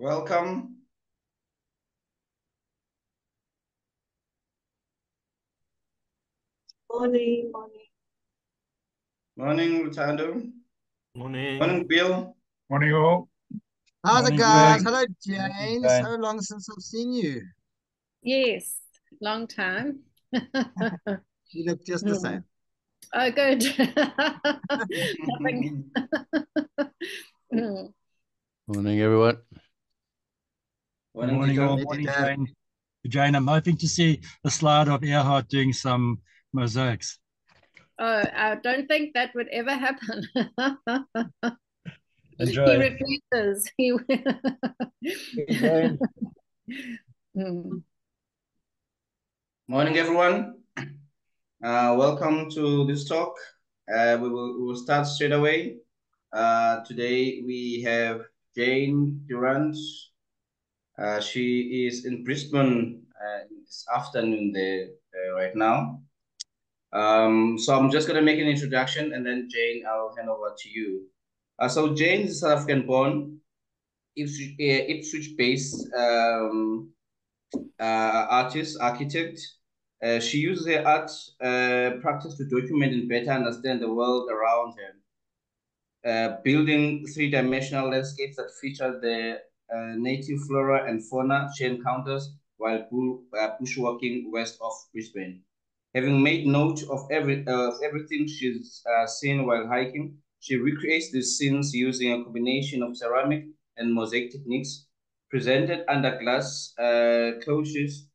Welcome. Morning. Morning, Rutando. Morning. Morning, Bill. Morning, all. How's Morning, it, guys? Greg. Hello, Morning, Jane. Jane. So long since I've seen you. Yes, long time. You look just the same. Oh, good. Nothing. Morning, everyone. Morning, Morning, Tito. all. Hey, Morning, Tito. Jane. Jane, I'm hoping to see a slide of Earhart doing some mosaics. Oh, I don't think that would ever happen. Enjoy. He refuses. Jane. Morning, everyone. Welcome to this talk. We will start straight away. Today we have Jane Durant. She is in Brisbane this afternoon there right now. So I'm just gonna make an introduction, and then Jane, I'll hand over to you. So Jane is South African born, Ipswich-based artist, architect. She uses her art practice to document and better understand the world around her, building three-dimensional landscapes that feature the native flora and fauna she encounters while bushwalking west of Brisbane. Having made note of everything she's seen while hiking, she recreates these scenes using a combination of ceramic and mosaic techniques presented under glass closures.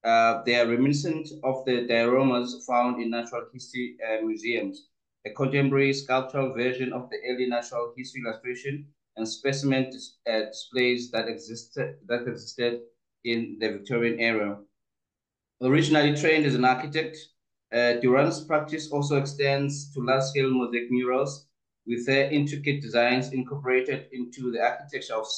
They are reminiscent of the dioramas found in natural history museums, a contemporary sculptural version of the early natural history illustration and specimen displays that existed in the Victorian era. Originally trained as an architect, Durant's practice also extends to large-scale mosaic murals, with their intricate designs incorporated into the architecture of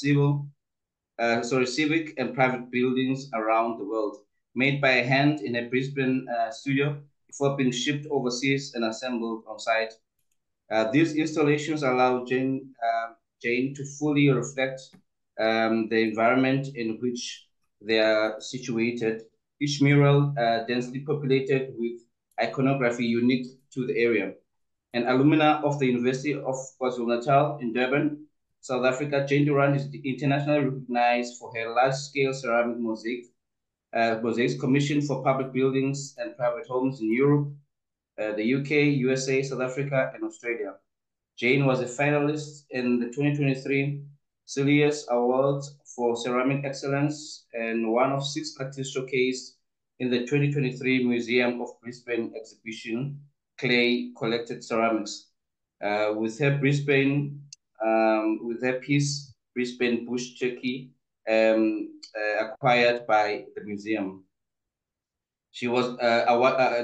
civic and private buildings around the world, made by hand in a Brisbane studio before being shipped overseas and assembled on site. These installations allow Jane to fully reflect the environment in which they are situated. Each mural densely populated with iconography unique to the area. An alumna of the University of KwaZulu-Natal in Durban, South Africa, Jane Durant is internationally recognized for her large-scale ceramic mosaics commissioned for public buildings and private homes in Europe, the UK, USA, South Africa, and Australia. Jane was a finalist in the 2023 SAIA Awards for Ceramic Excellence and one of 6 artists showcased in the 2023 Museum of Brisbane exhibition, Clay Collected Ceramics. With her piece, Brisbane Bush Turkey, acquired by the museum. She was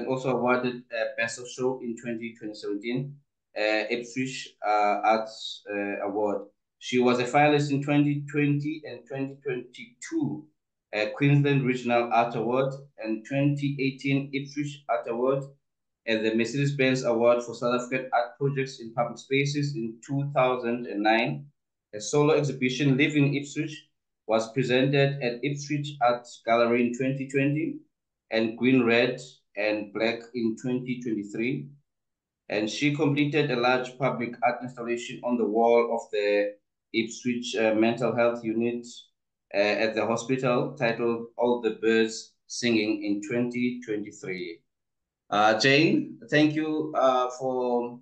also awarded Best of Show in 2017 Ipswich Arts Award. She was a finalist in 2020 and 2022 Queensland Regional Art Award and 2018 Ipswich Art Award and the Mercedes-Benz Award for South African Art Projects in Public Spaces in 2009. A solo exhibition, Living Ipswich, was presented at Ipswich Art Gallery in 2020 and Green, Red, and Black in 2023. And she completed a large public art installation on the wall of the Ipswich Mental Health Unit at the hospital titled All the Birds Singing in 2023. Jane, thank you for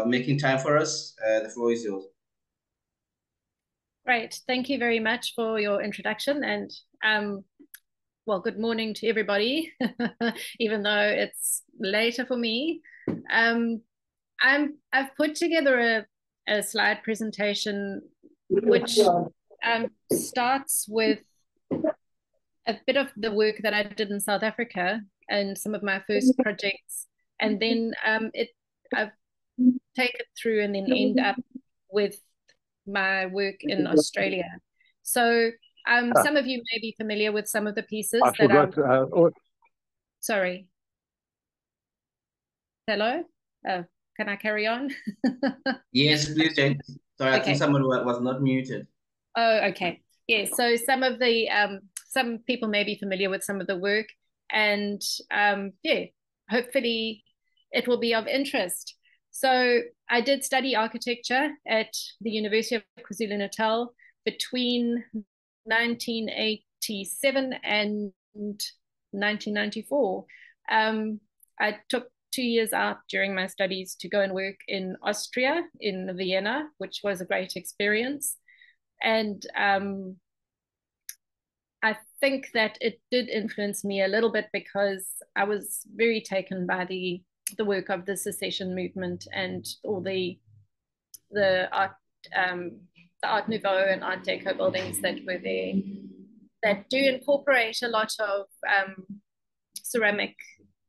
making time for us. The floor is yours. Great. Thank you very much for your introduction, and well, good morning to everybody, even though it's later for me. I've put together a slide presentation which starts with a bit of the work that I did in South Africa and some of my first projects, and then I've taken it through and then end up with my work in Australia. So some of you may be familiar with some of the pieces Sorry. Hello? Can I carry on? Yes, please, Jane. Sorry, I think someone was not muted. Oh, okay. Yeah, so some people may be familiar with some of the work, and yeah, hopefully it will be of interest. So I did study architecture at the University of KwaZulu-Natal between 1987 and 1994. I took 2 years out during my studies to go and work in Austria, in Vienna, which was a great experience. And I think that it did influence me a little bit because I was very taken by the work of the secession movement and all the art Nouveau and Art Deco buildings that were there that do incorporate a lot of ceramic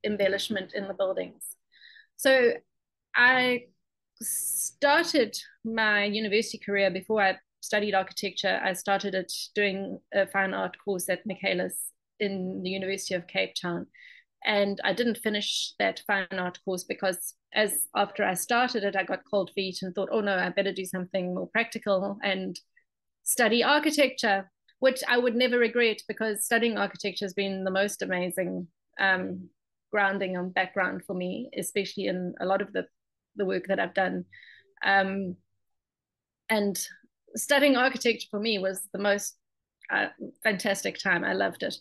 embellishment in the buildings. So I started my university career before I studied architecture. I started it doing a fine art course at Michaelis in the University of Cape Town. And I didn't finish that fine art course because after I started it, I got cold feet and thought, oh no, I better do something more practical and study architecture, which I would never regret because studying architecture has been the most amazing grounding and background for me, especially in a lot of the work that I've done. And studying architecture for me was the most fantastic time. I loved it.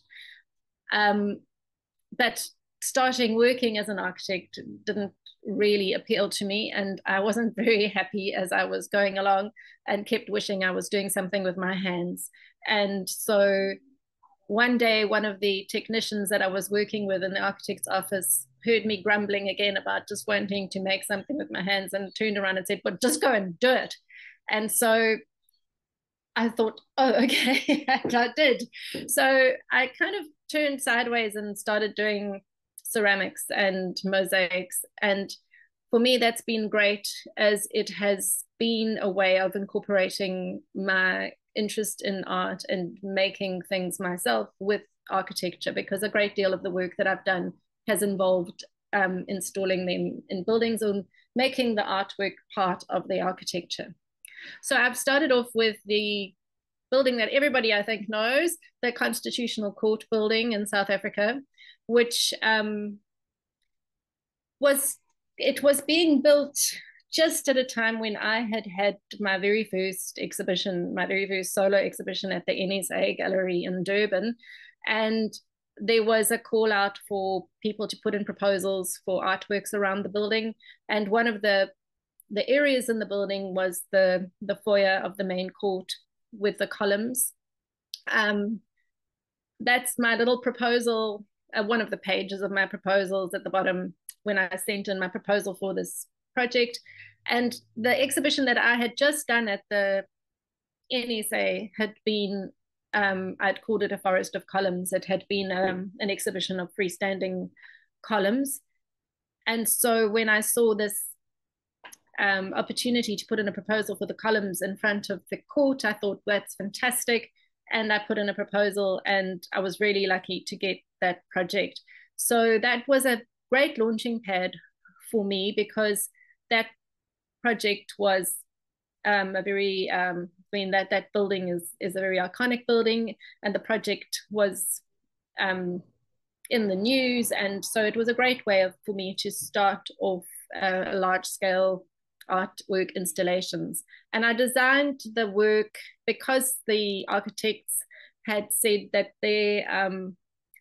But starting working as an architect didn't really appeal to me, and I wasn't very happy as I was going along and kept wishing I was doing something with my hands. And so one day, one of the technicians that I was working with in the architect's office heard me grumbling again about just wanting to make something with my hands and turned around and said, but just go and do it. And so I thought, oh, okay, and I did. So I kind of turned sideways and started doing ceramics and mosaics. And for me, that's been great as it has been a way of incorporating my interest in art and making things myself with architecture, because a great deal of the work that I've done has involved installing them in buildings and making the artwork part of the architecture. So I've started off with the building that everybody I think knows, the Constitutional Court building in South Africa, which was being built just at a time when I had my very first exhibition, my very first solo exhibition at the NSA Gallery in Durban. And there was a call out for people to put in proposals for artworks around the building. And one of the areas in the building was the foyer of the main court with the columns. That's my little proposal, one of the pages of my proposals at the bottom when I sent in my proposal for this project. And the exhibition that I had just done at the NSA had been, I'd called it a forest of columns. It had been an exhibition of freestanding columns. And so when I saw this opportunity to put in a proposal for the columns in front of the court, I thought, that's fantastic. And I put in a proposal and I was really lucky to get that project. So that was a great launching pad for me, because that project was a very, that building is a very iconic building, and the project was in the news. And so it was a great way for me to start off a large scale artwork installations. And I designed the work because the architects had said that their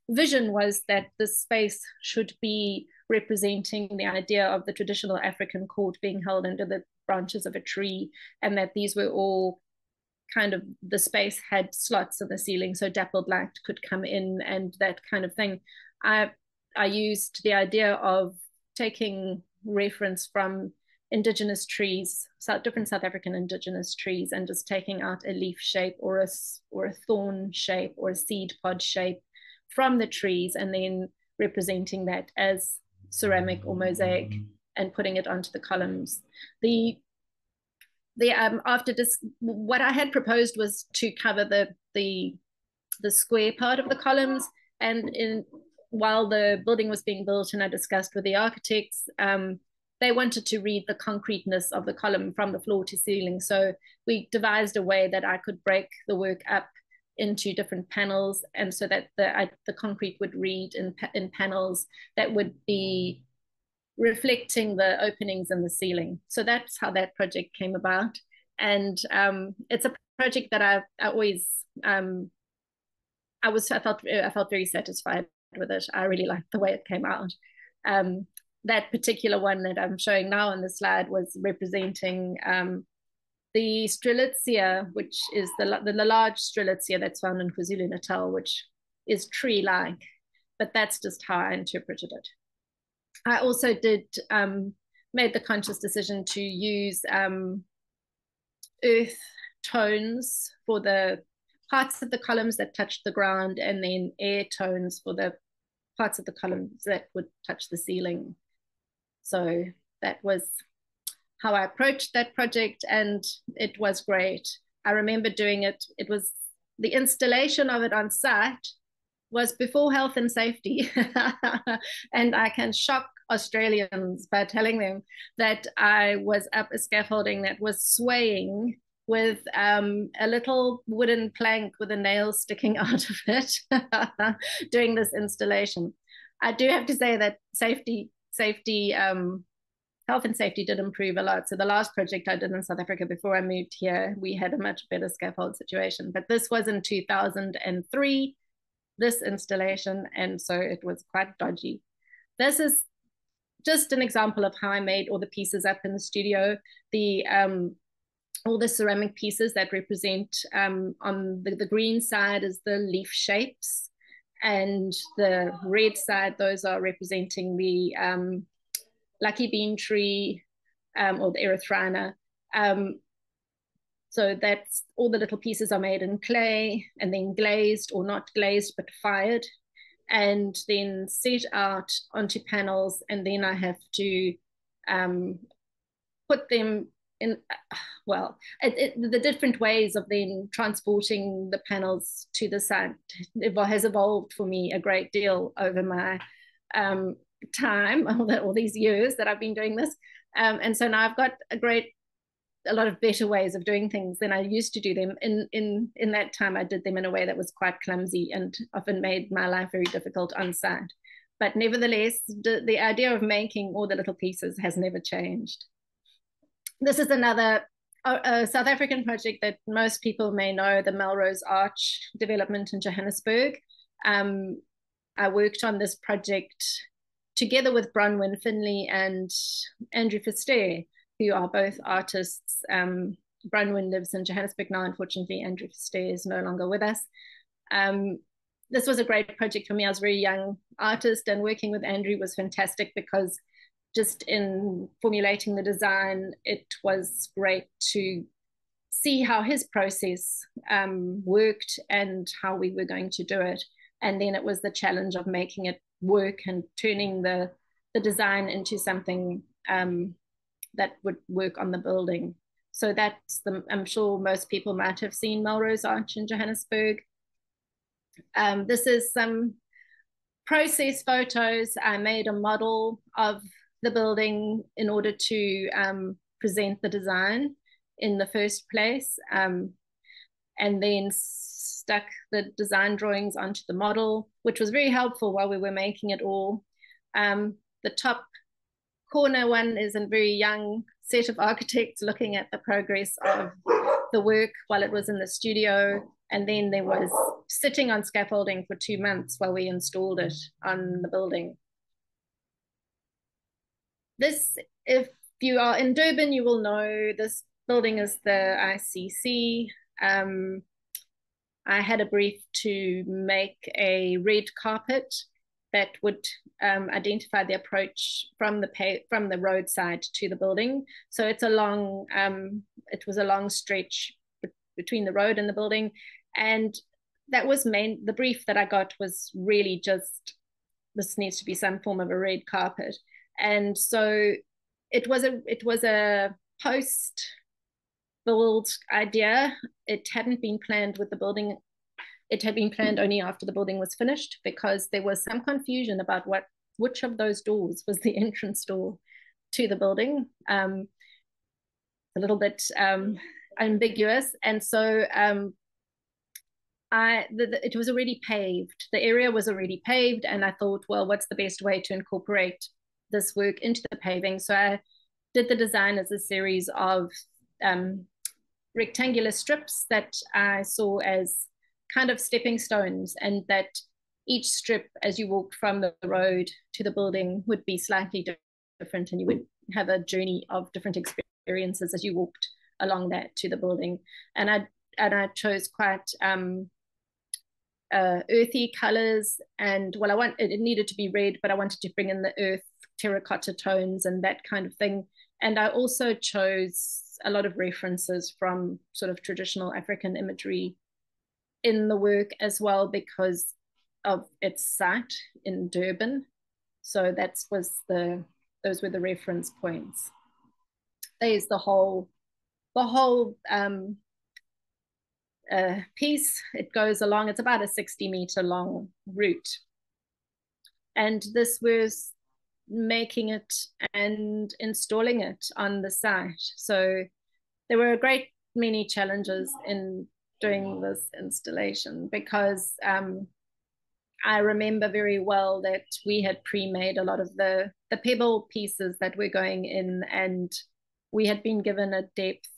vision was that the space should be representing the idea of the traditional African court being held under the branches of a tree, and that these were all kind of, the space had slots in the ceiling so dappled light could come in and that kind of thing. I used the idea of taking reference from indigenous trees, different South African indigenous trees, and just taking out a leaf shape or a thorn shape or a seed pod shape from the trees, and then representing that as ceramic or mosaic and putting it onto the columns. After this, what I had proposed was to cover the square part of the columns, and while the building was being built and I discussed with the architects, they wanted to read the concreteness of the column from the floor to ceiling. So we devised a way that I could break the work up into different panels, and so that the concrete would read in panels that would be reflecting the openings in the ceiling. So that's how that project came about. And it's a project that I always I felt very satisfied with it. I really liked the way it came out. That particular one that I'm showing now on the slide was representing the Strelitzia, which is the large Strelitzia that's found in KwaZulu-Natal, which is tree-like, but that's just how I interpreted it. I also made the conscious decision to use earth tones for the parts of the columns that touched the ground, and then air tones for the parts of the columns that would touch the ceiling. So that was how I approached that project, and it was great. I remember doing it. It was the installation of it on site was before health and safety. And I can shock Australians by telling them that I was up a scaffolding that was swaying with a little wooden plank with a nail sticking out of it doing this installation. I do have to say that health and safety did improve a lot. So the last project I did in South Africa before I moved here, we had a much better scaffold situation. But this was in 2003, this installation, and so it was quite dodgy. This is just an example of how I made all the pieces up in the studio. All the ceramic pieces that represent on the green side is the leaf shapes, and the red side, those are representing the lucky bean tree or the erythrina. So that's all the little pieces are made in clay and then glazed, or not glazed but fired, and then set out onto panels, and then I have to put them in, well, the different ways of then transporting the panels to the site has evolved for me a great deal over my time, all these years that I've been doing this. And so now I've got a lot of better ways of doing things than I used to do them. In that time, I did them in a way that was quite clumsy and often made my life very difficult on site. But nevertheless, the idea of making all the little pieces has never changed. This is another South African project that most people may know, the Melrose Arch development in Johannesburg. I worked on this project together with Bronwyn Finley and Andrew Verster, who are both artists. Bronwyn lives in Johannesburg now, unfortunately. Andrew Verster is no longer with us. This was a great project for me. I was a very young artist, and working with Andrew was fantastic because just in formulating the design, it was great to see how his process worked and how we were going to do it. And then it was the challenge of making it work and turning the design into something that would work on the building. So that's I'm sure most people might have seen Melrose Arch in Johannesburg. This is some process photos. I made a model of the building in order to present the design in the first place, and then stuck the design drawings onto the model, which was very helpful while we were making it all. The top corner one is a very young set of architects looking at the progress of the work while it was in the studio. And then there was sitting on scaffolding for 2 months while we installed it on the building. This, if you are in Durban, you will know this building is the ICC. I had a brief to make a red carpet that would identify the approach from the roadside to the building. So it's it was a long stretch between the road and the building. And that was the brief that I got was really just, this needs to be some form of a red carpet. And so it was a post-build idea. It hadn't been planned with the building. It had been planned only after the building was finished, because there was some confusion about which of those doors was the entrance door to the building. A little bit ambiguous. And so it was already paved. The area was already paved, and I thought, well, what's the best way to incorporate this work into the paving? So I did the design as a series of rectangular strips that I saw as kind of stepping stones, and that each strip, as you walked from the road to the building, would be slightly different, and you would have a journey of different experiences as you walked along that to the building. And I chose quite earthy colors, and well, it needed to be red, but I wanted to bring in the earth terracotta tones and that kind of thing. And I also chose a lot of references from sort of traditional African imagery in the work as well, because of its site in Durban. So those were the reference points. There's the whole piece. It goes along, it's about a 60-meter long route. And this was making it and installing it on the site. So there were a great many challenges in doing this installation, because I remember very well that we had pre-made a lot of the pebble pieces that were going in, and we had been given a depth,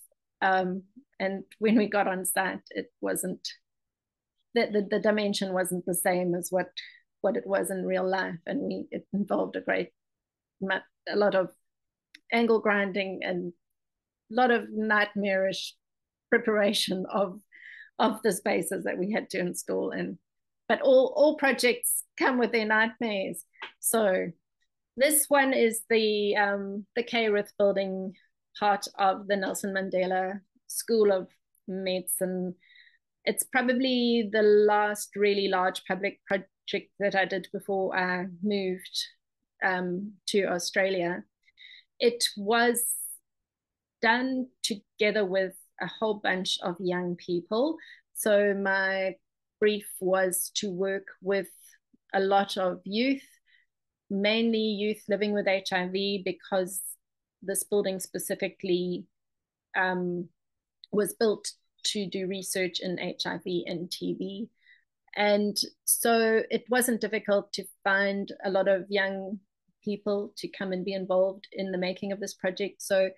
and when we got on site, it wasn't, the dimension wasn't the same as what it was in real life, and it involved a lot of angle grinding and a lot of nightmarish preparation of the spaces that we had to install in. But all projects come with their nightmares. So this one is the K-Rith building, part of the Nelson Mandela School of Medicine. It's probably the last really large public project that I did before I moved to Australia. It was done together with a whole bunch of young people. So my brief was to work with a lot of youth, mainly youth living with HIV, because this building specifically was built to do research in HIV and TB. And so it wasn't difficult to find a lot of young people to come and be involved in the making of this project. So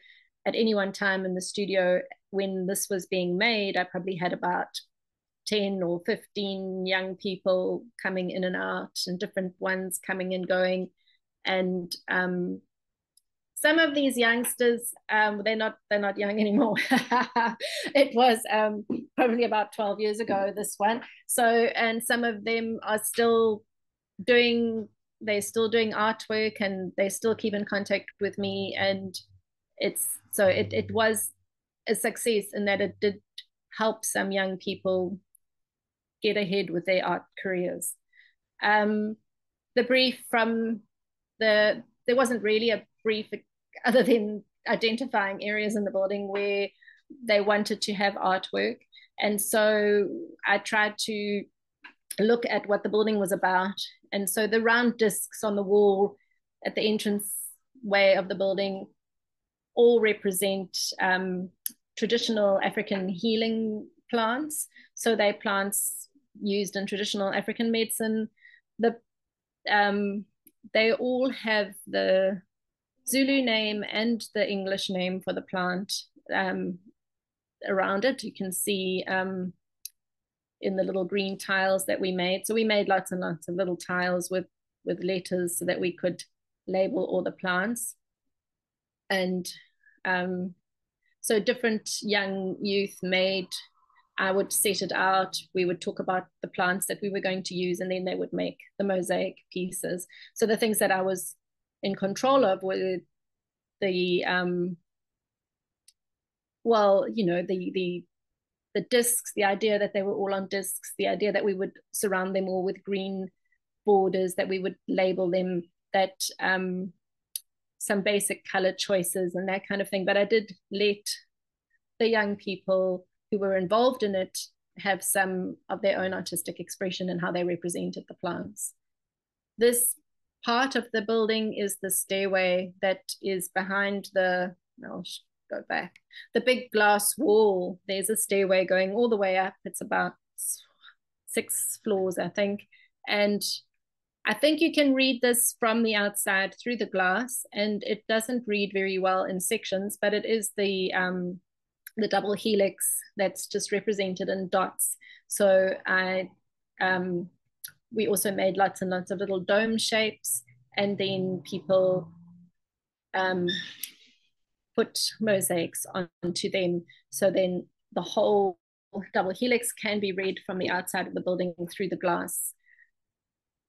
at any one time in the studio, when this was being made, I probably had about 10 or 15 young people coming in and out, and different ones coming and going. And some of these youngsters, they're not young anymore. It was probably about 12 years ago, this one. So, and some of them are still doing artwork, and they still keep in contact with me. And it was a success in that it did help some young people get ahead with their art careers. The brief from there wasn't really a brief other than identifying areas in the building where they wanted to have artwork. And so I tried to look at what the building was about. And so the round discs on the wall at the entrance way of the building all represent traditional African healing plants. So they're plants used in traditional African medicine. They all have the Zulu name and the English name for the plant around it. You can see in the little green tiles that we made. So we made lots and lots of little tiles with letters so that we could label all the plants. And so different young youth I would set it out, we would talk about the plants that we were going to use, and then they would make the mosaic pieces. So the things that I was in control of were the discs, the idea that they were all on discs, the idea that we would surround them all with green borders, that we would label them, that some basic color choices and that kind of thing. But I did let the young people who were involved in it have some of their own artistic expression in how they represented the plants. This part of the building is the stairway that is behind I'll go back, the big glass wall. There's a stairway going all the way up. It's about 6 floors, I think. And I think you can read this from the outside through the glass, and it doesn't read very well in sections, but it is the double helix that's just represented in dots. So we also made lots and lots of little dome shapes, and then people put mosaics onto them. So then the whole double helix can be read from the outside of the building through the glass.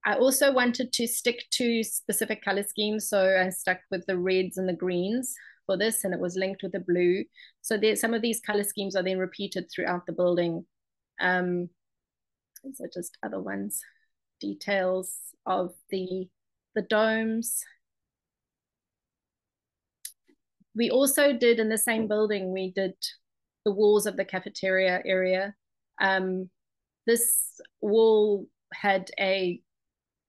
I also wanted to stick to specific color schemes, so I stuck with the reds and the greens for this, and it was linked with the blue. So some of these color schemes are then repeated throughout the building. These are just other ones. Details of the domes. We also did, in the same building, we did the walls of the cafeteria area. This wall had a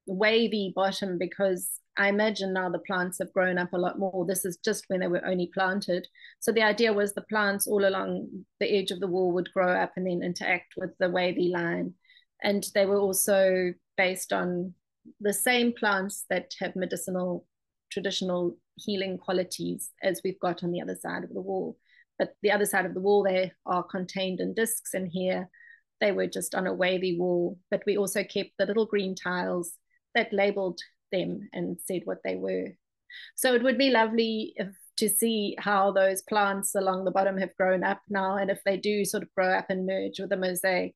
wavy bottom because I imagine now the plants have grown up a lot more. This is just when they were only planted. So the idea was the plants all along the edge of the wall would grow up and then interact with the wavy line. And they were also based on the same plants that have medicinal, traditional healing qualities as we've got on the other side of the wall. But the other side of the wall, they are contained in discs, and here they were just on a wavy wall. But we also kept the little green tiles that labeled them and said what they were. So it would be lovely to see how those plants along the bottom have grown up now, and if they do sort of grow up and merge with the mosaic.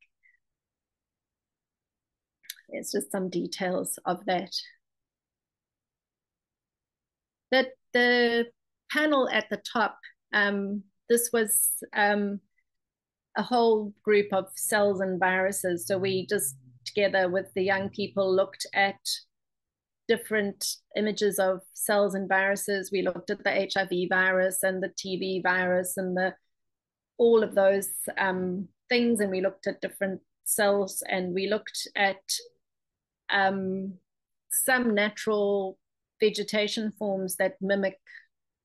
It's just some details of that. The panel at the top, this was a whole group of cells and viruses. So we just together with the young people looked at different images of cells and viruses. We looked at the HIV virus and the TB virus and all of those things, and we looked at different cells, and we looked at some natural vegetation forms that mimic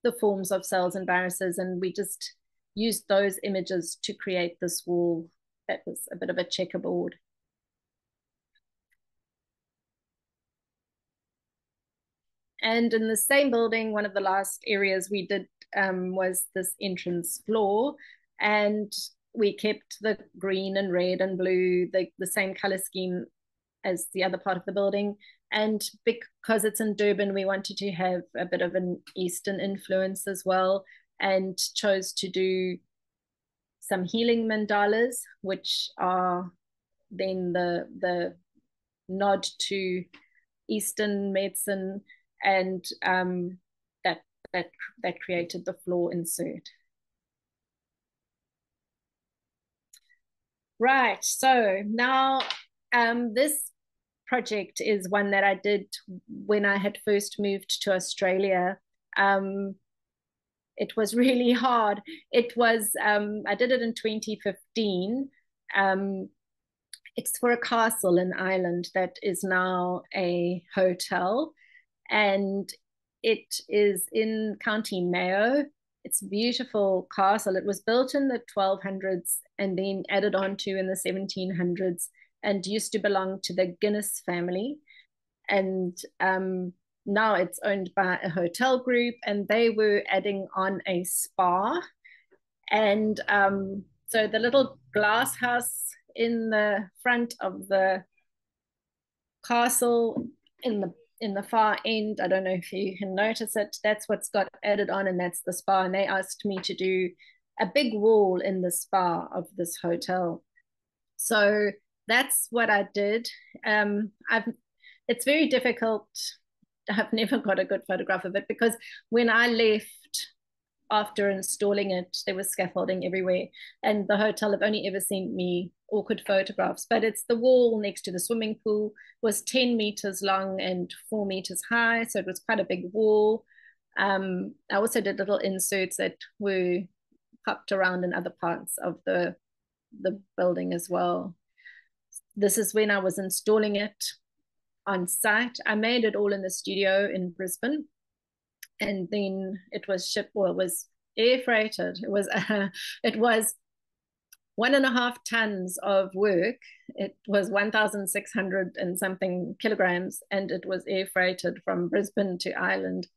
the forms of cells and viruses, and we just used those images to create this wall that was a bit of a checkerboard. And in the same building, one of the last areas we did was this entrance floor, and we kept the green and red and blue, the same color scheme as the other part of the building. And because it's in Durban, we wanted to have a bit of an Eastern influence as well, and chose to do some healing mandalas, which are then the nod to Eastern medicine, and that created the floor insert. Right, so now this project is one that I did when I had first moved to Australia. It was really hard. It was, I did it in 2015. It's for a castle in Ireland that is now a hotel, and it is in County Mayo. It's a beautiful castle. It was built in the 1200s and then added on to in the 1700s, and used to belong to the Guinness family. And now it's owned by a hotel group, and they were adding on a spa. And so the little glass house in the front of the castle in the far end, I don't know if you can notice it, that's what's got added on, and that's the spa. And they asked me to do a big wall in the spa of this hotel. So that's what I did. It's very difficult. I've never got a good photograph of it, because when I left after installing it, there was scaffolding everywhere, and the hotel have only ever sent me awkward photographs. But it's the wall next to the swimming pool, was 10 meters long and 4 meters high, so it was quite a big wall. I also did little inserts that were popped around in other parts of the building as well. This is when I was installing it on site. I made it all in the studio in Brisbane, and then it was shipped, or it was air freighted. It was 1.5 tons of work. It was 1,600 and something kilograms, and it was air freighted from Brisbane to Ireland.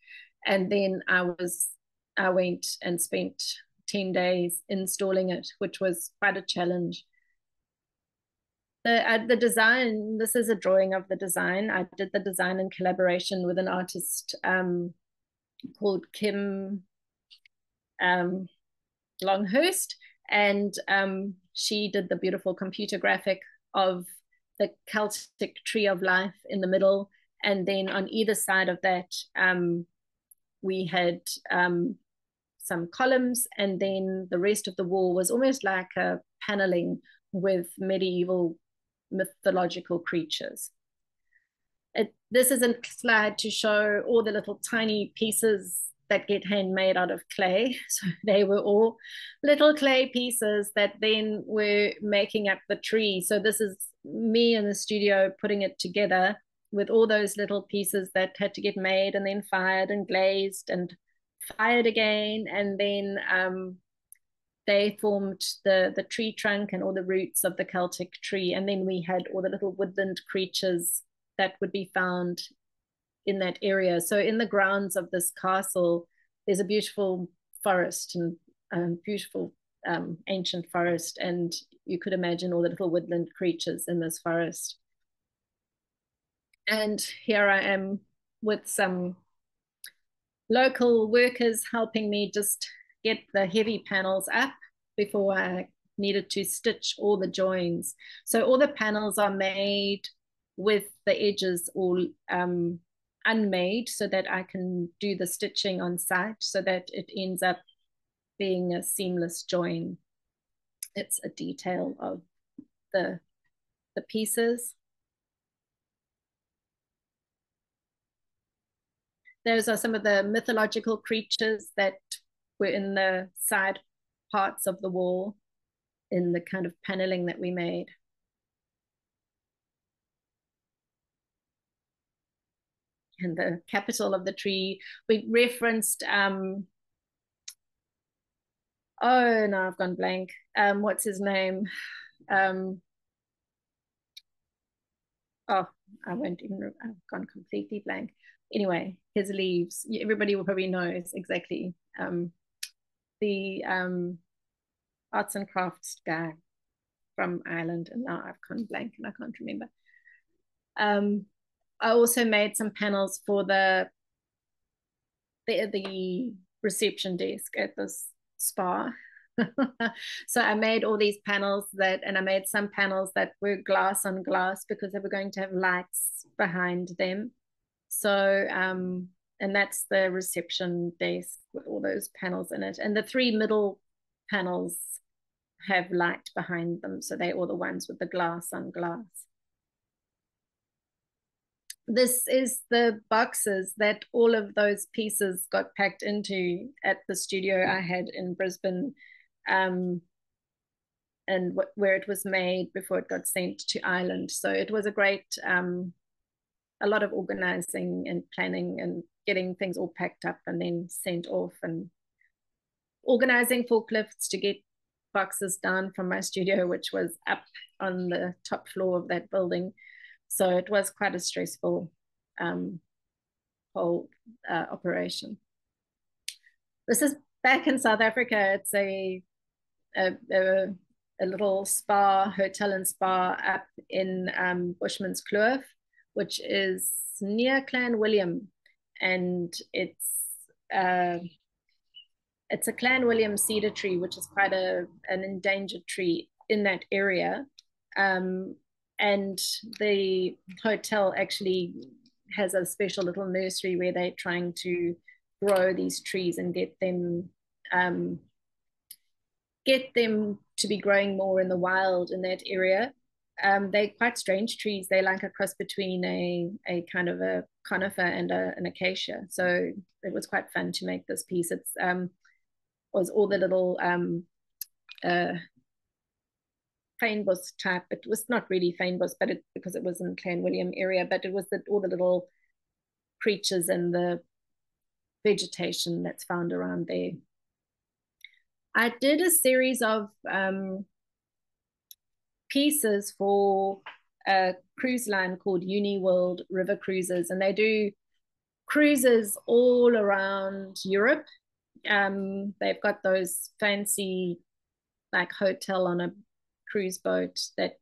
And then I went and spent 10 days installing it, which was quite a challenge. The design, this is a drawing of the design. I did the design in collaboration with an artist called Kim Longhurst, and she did the beautiful computer graphic of the Celtic tree of life in the middle, and then on either side of that we had some columns, and then the rest of the wall was almost like a paneling with medieval mythological creatures. This is a slide to show all the little tiny pieces that get handmade out of clay. So they were all little clay pieces that then were making up the tree. So this is me in the studio putting it together with all those little pieces that had to get made and then fired and glazed and fired again. And then they formed the tree trunk and all the roots of the Celtic tree. And then we had all the little woodland creatures that would be found in that area. So in the grounds of this castle, there's a beautiful forest and beautiful ancient forest. And you could imagine all the little woodland creatures in this forest. And here I am with some local workers helping me just get the heavy panels up before I needed to stitch all the joins. So all the panels are made with the edges all unmade so that I can do the stitching on site so that it ends up being a seamless join. It's a detail of the pieces. Those are some of the mythological creatures that were in the side parts of the wall in the kind of paneling that we made. And the capital of the tree, we referenced, oh no, I've gone blank. What's his name? Oh, I won't even, I've gone completely blank. Anyway, his leaves, everybody will probably know exactly. The arts and crafts guy from Ireland, and now I've gone blank and I can't remember. I also made some panels for the reception desk at this spa. So I made all these panels and I made some panels that were glass on glass because they were going to have lights behind them. So, and that's the reception desk with all those panels in it. And the 3 middle panels have light behind them. So they're all the ones with the glass on glass. This is the boxes that all of those pieces got packed into at the studio I had in Brisbane, and where it was made before it got sent to Ireland. So it was a great, a lot of organizing and planning and getting things all packed up and then sent off, and organizing forklifts to get boxes down from my studio, which was up on the top floor of that building. So it was quite a stressful whole operation. This is back in South Africa. It's a little spa, hotel and spa up in Bushman's Kloof, which is near Clan William, and it's a Clan William cedar tree, which is quite an endangered tree in that area. And the hotel actually has a special little nursery where they're trying to grow these trees and get them to be growing more in the wild in that area. They're quite strange trees. They're like a cross between a kind of a conifer and an acacia. So it was quite fun to make this piece. It's was all the little fynbos type. It was not really fynbos, but because it was in Clan William area, but it was all the little creatures and the vegetation that's found around there. I did a series of pieces for a cruise line called Uni World River Cruises, and they do cruises all around Europe. They've got those fancy like hotel on a cruise boat that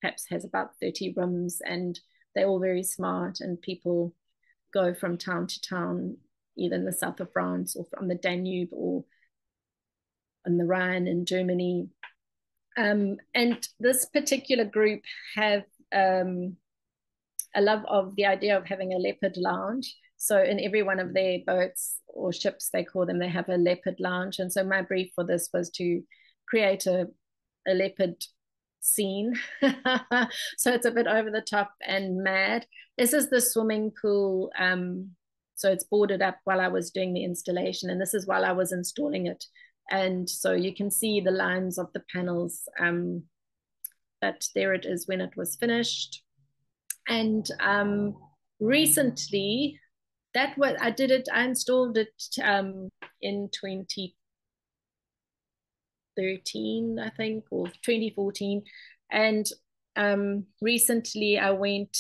perhaps has about 30 rooms, and they're all very smart, and people go from town to town, either in the south of France or from the Danube or on the Rhine in Germany. And this particular group have a love of the idea of having a leopard lounge. So in every one of their boats or ships, they call them, they have a leopard lounge. And so my brief for this was to create a leopard scene. So it's a bit over the top and mad. This is the swimming pool. So it's boarded up while I was doing the installation, and this is while I was installing it. And so you can see the lines of the panels, but there it is when it was finished. And recently, I installed it in 2013, I think, or 2014. And recently I went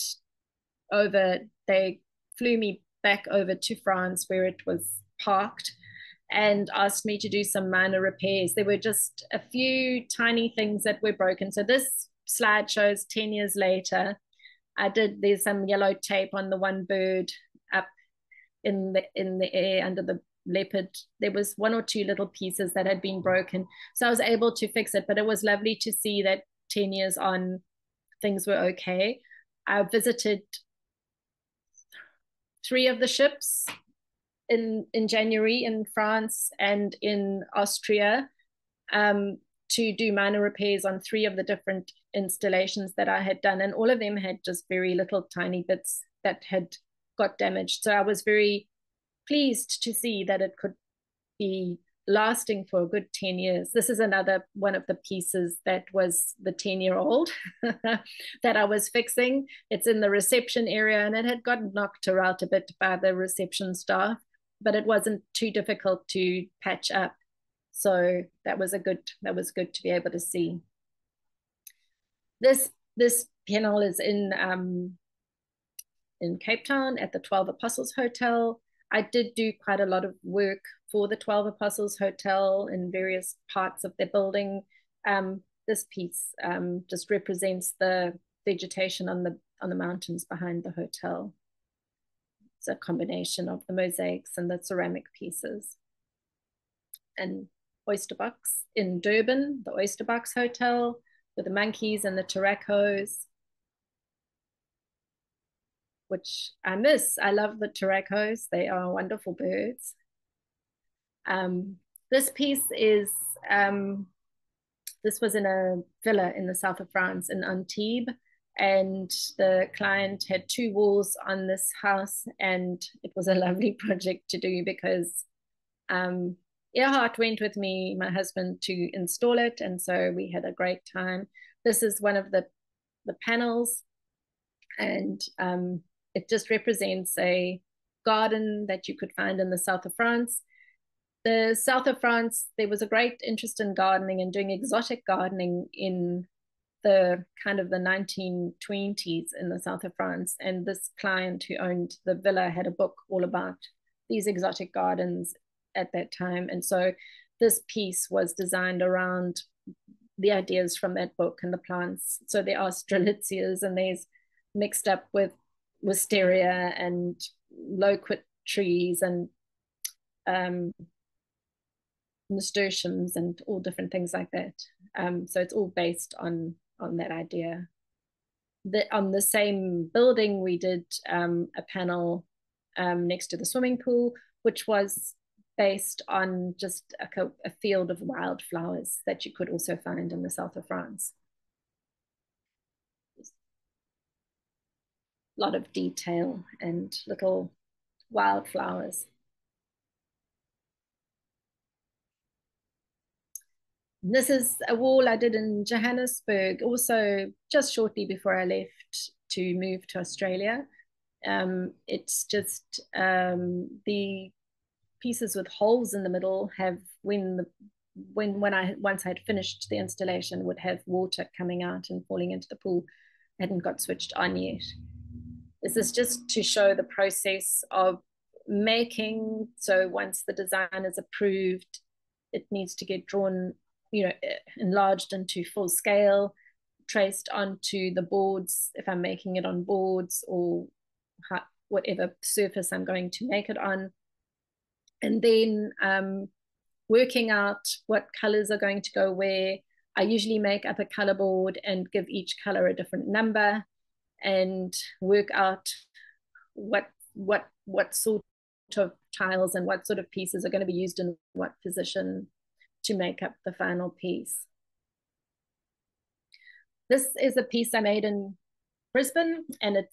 over, they flew me back over to France where it was parked and asked me to do some minor repairs. There were just a few tiny things that were broken. So this slide shows 10 years later. There's some yellow tape on the one bird up in the air under the leopard. There was one or two little pieces that had been broken. So I was able to fix it, but it was lovely to see that 10 years on, things were okay. I visited 3 of the ships in January in France and in Austria to do minor repairs on 3 of the different installations that I had done. And all of them had just very little tiny bits that had got damaged. So I was very pleased to see that it could be lasting for a good 10 years. This is another one of the pieces that was the 10-year-old that I was fixing. It's in the reception area, and it had gotten knocked around a bit by the reception staff, but it wasn't too difficult to patch up. So that was good to be able to see. This panel is in Cape Town at the 12 Apostles Hotel. I did do quite a lot of work for the 12 Apostles Hotel in various parts of the building. This piece just represents the vegetation on the mountains behind the hotel. It's a combination of the mosaics and the ceramic pieces. And Oyster Box in Durban, the Oyster Box Hotel with the monkeys and the turacos, which I miss. I love the turacos. They are wonderful birds. This piece is, this was in a villa in the south of France in Antibes, and the client had 2 walls on this house, and it was a lovely project to do because Erhard went with me, my husband, to install it, and so we had a great time. This is one of the panels, and it just represents a garden that you could find in the south of France. The south of France, there was a great interest in gardening and doing exotic gardening in the kind of the 1920s in the south of France. And this client who owned the villa had a book all about these exotic gardens at that time. And so this piece was designed around the ideas from that book and the plants. So there are strelitzias, and there's mixed up with wisteria and loquat trees and nasturtiums and all different things like that. So it's all based on that idea. On the same building, we did a panel next to the swimming pool, which was based on just a field of wildflowers that you could also find in the south of France. A lot of detail and little wildflowers. This is a wall I did in Johannesburg, also just shortly before I left to move to Australia. It's just the pieces with holes in the middle have, when once I'd finished the installation, would have water coming out and falling into the pool. Hadn't got switched on yet. This is just to show the process of making. So once the design is approved, it needs to get drawn, enlarged into full scale, traced onto the boards if I'm making it on boards, or whatever surface I'm going to make it on. And then working out what colors are going to go where. I usually make up a color board and give each color a different number, and work out what sort of tiles and what sort of pieces are going to be used in what position to make up the final piece. This is a piece I made in Brisbane, and it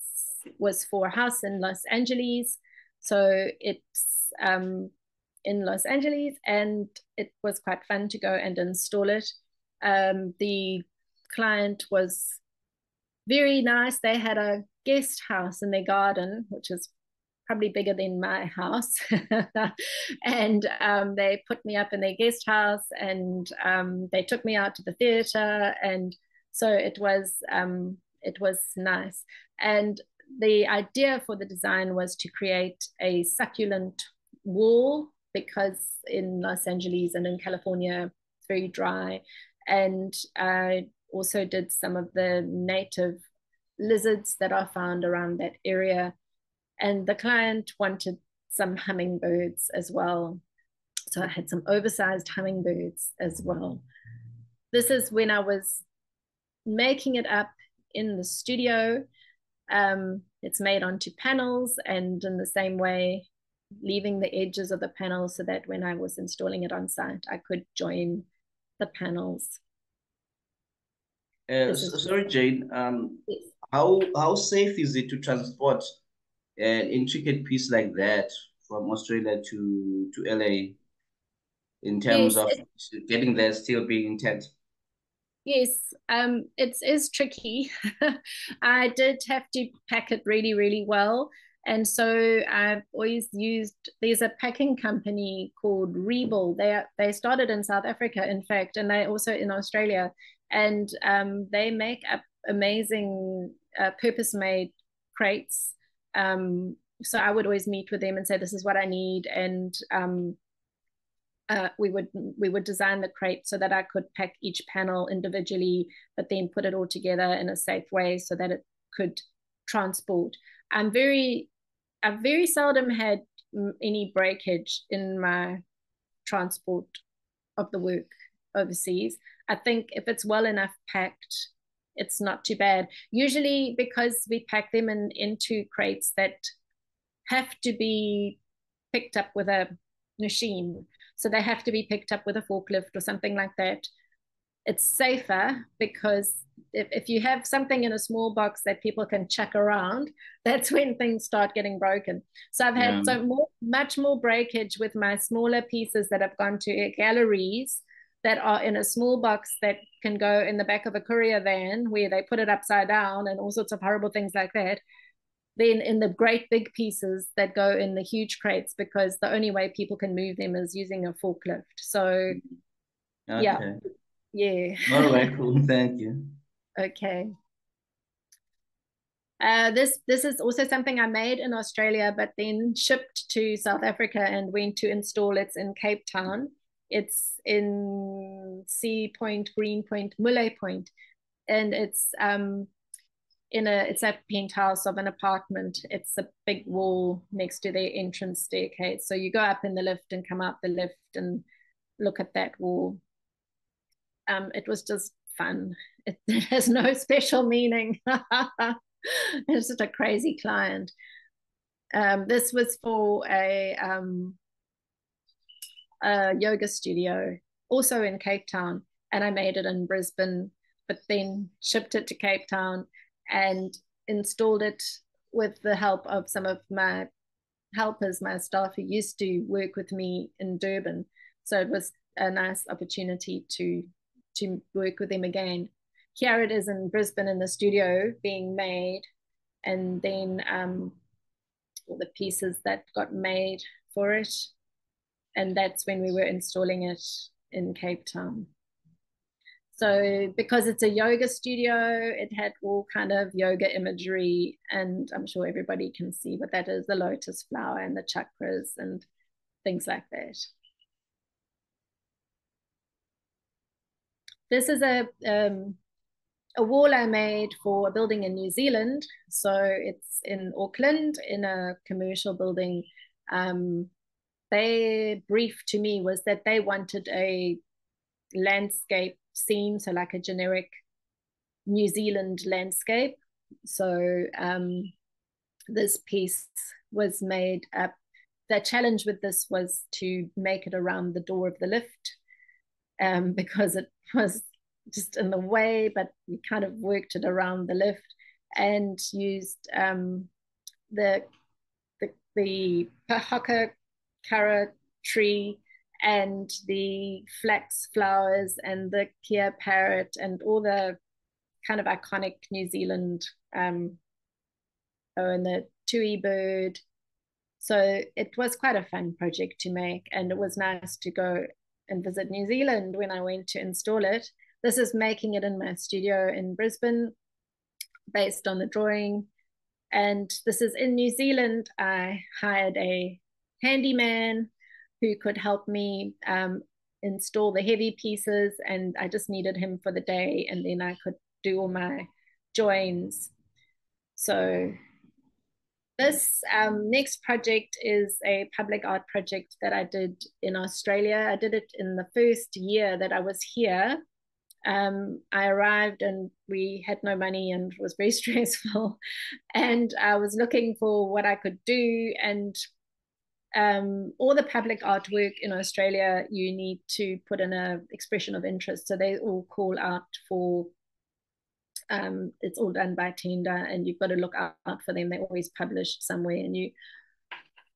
was for a house in Los Angeles. So it's in Los Angeles, and it was quite fun to go and install it. The client was very nice. They had a guest house in their garden, which is probably bigger than my house. And they put me up in their guest house, and they took me out to the theater. And so it was nice. And the idea for the design was to create a succulent wall, because in Los Angeles and in California, it's very dry. And I also did some of the native lizards that are found around that area. And the client wanted some hummingbirds as well. So I had some oversized hummingbirds as well. This is when I was making it up in the studio. It's made onto panels, and in the same way, leaving the edges of the panels so that when I was installing it on site, I could join the panels. Sorry, Jane. Yes. How safe is it to transport an intricate piece like that from Australia to LA in terms of getting there still being intact? Yes, it is tricky. I did have to pack it really, really well. And so I've always used, there's a packing company called Rebel. They started in South Africa, in fact, and they also in Australia. And they make up amazing purpose-made crates. So I would always meet with them and say, this is what I need. And we would design the crate so that I could pack each panel individually, but then put it all together in a safe way so that it could transport. I've very seldom had any breakage in my transport of the work overseas. I think if it's well enough packed, it's not too bad. Usually, because we pack them into crates that have to be picked up with a machine, so they have to be picked up with a forklift or something like that. It's safer, because if you have something in a small box that people can chuck around, that's when things start getting broken. So I've had much more breakage with my smaller pieces that have gone to galleries that are in a small box that can go in the back of a courier van, where they put it upside down and all sorts of horrible things like that, than in the great big pieces that go in the huge crates, because the only way people can move them is using a forklift. So Okay. yeah. All right, cool. Thank you. Okay. This is also something I made in Australia, but then shipped to South Africa and went to install it in Cape Town. It's in Sea Point, Green Point, Mulle Point, and it's it's a penthouse of an apartment. It's a big wall next to the entrance staircase. So you go up in the lift and come out the lift and look at that wall. It was just fun. It has no special meaning. It's just a crazy client. This was for a yoga studio, also in Cape Town, and I made it in Brisbane, but then shipped it to Cape Town and installed it with the help of some of my helpers, my staff who used to work with me in Durban. So it was a nice opportunity to work with them again. Here it is in Brisbane in the studio being made, and then all the pieces that got made for it. And that's when we were installing it in Cape Town. So because it's a yoga studio, it had all kind of yoga imagery, and I'm sure everybody can see what that is, the lotus flower and the chakras and things like that. This is a wall I made for a building in New Zealand. So it's in Auckland in a commercial building. Their brief to me was that they wanted a landscape scene, so like a generic New Zealand landscape. So this piece was made up. The challenge with this was to make it around the door of the lift, because it was just in the way, but we kind of worked it around the lift and used the Pahaka Kara tree and the flax flowers and the Kia parrot and all the kind of iconic New Zealand, and the tui bird. So it was quite a fun project to make, and it was nice to go and visit New Zealand when I went to install it. This is making it in my studio in Brisbane based on the drawing. And this is in New Zealand. I hired a handyman who could help me install the heavy pieces, and I just needed him for the day, and then I could do all my joins. So this next project is a public art project that I did in Australia. I did it in the first year that I was here. I arrived and we had no money and it was very stressful. And I was looking for what I could do. And all the public artwork in Australia, you need to put in an expression of interest. So they all call out for, it's all done by tender, and you've got to look out for them. They're always published somewhere, and you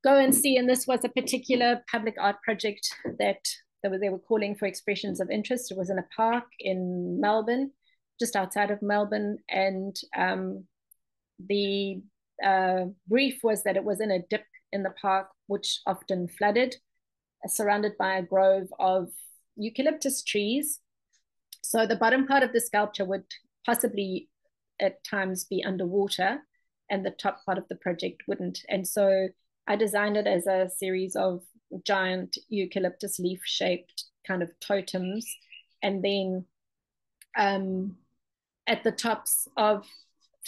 go and see. And this was a particular public art project that they were calling for expressions of interest. It was in a park in Melbourne, just outside of Melbourne. And the brief was that it was in a dip in the park, which often flooded, surrounded by a grove of eucalyptus trees. So the bottom part of the sculpture would possibly at times be underwater, and the top part of the project wouldn't. And so I designed it as a series of giant eucalyptus leaf shaped kind of totems. And then at the tops of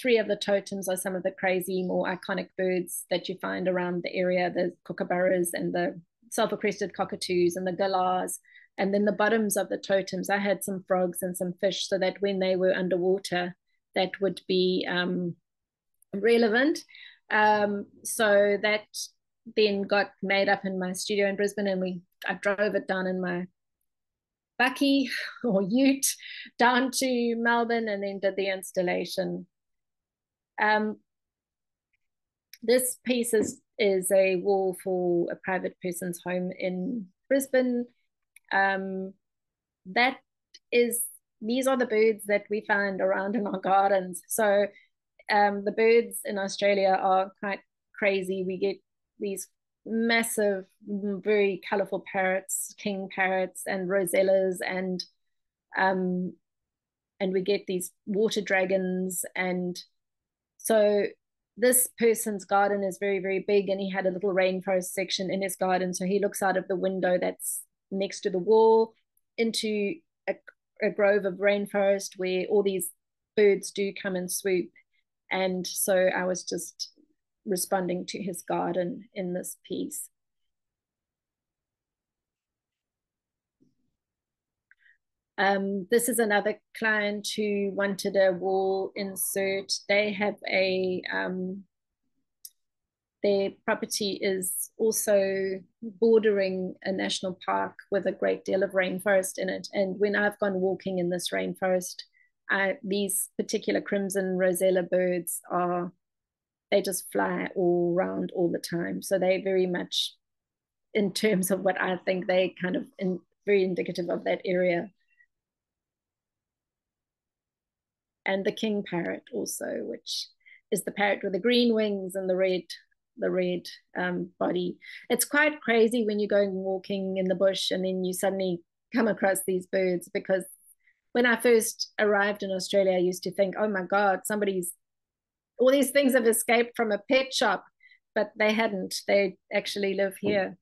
3 of the totems are some of the crazy, more iconic birds that you find around the area, the kookaburras and the sulfur-crested cockatoos and the galahs. And then the bottoms of the totems, I had some frogs and some fish, so that when they were underwater, that would be relevant. So that then got made up in my studio in Brisbane, and I drove it down in my bakkie or ute down to Melbourne, and then did the installation. This piece is a wall for a private person's home in Brisbane. These are the birds that we find around in our gardens. So the birds in Australia are quite crazy. We get these massive, very colorful parrots, king parrots and rosellas, and we get these water dragons. And so this person's garden is very, very big, and he had a little rainforest section in his garden. So he looks out of the window that's next to the wall into a grove of rainforest where all these birds do come and swoop. And so I was just responding to his garden in this piece. This is another client who wanted a wall insert. They have their property is also bordering a national park with a great deal of rainforest in it. And when I've gone walking in this rainforest, these particular crimson rosella birds they just fly all around all the time. So they very much, in terms of what I think, they kind of very indicative of that area. And the king parrot also, which is the parrot with the green wings and the red body. It's quite crazy when you're going walking in the bush and then you suddenly come across these birds, because when I first arrived in Australia, I used to think, oh my God, all these things have escaped from a pet shop, but they hadn't. They actually live here.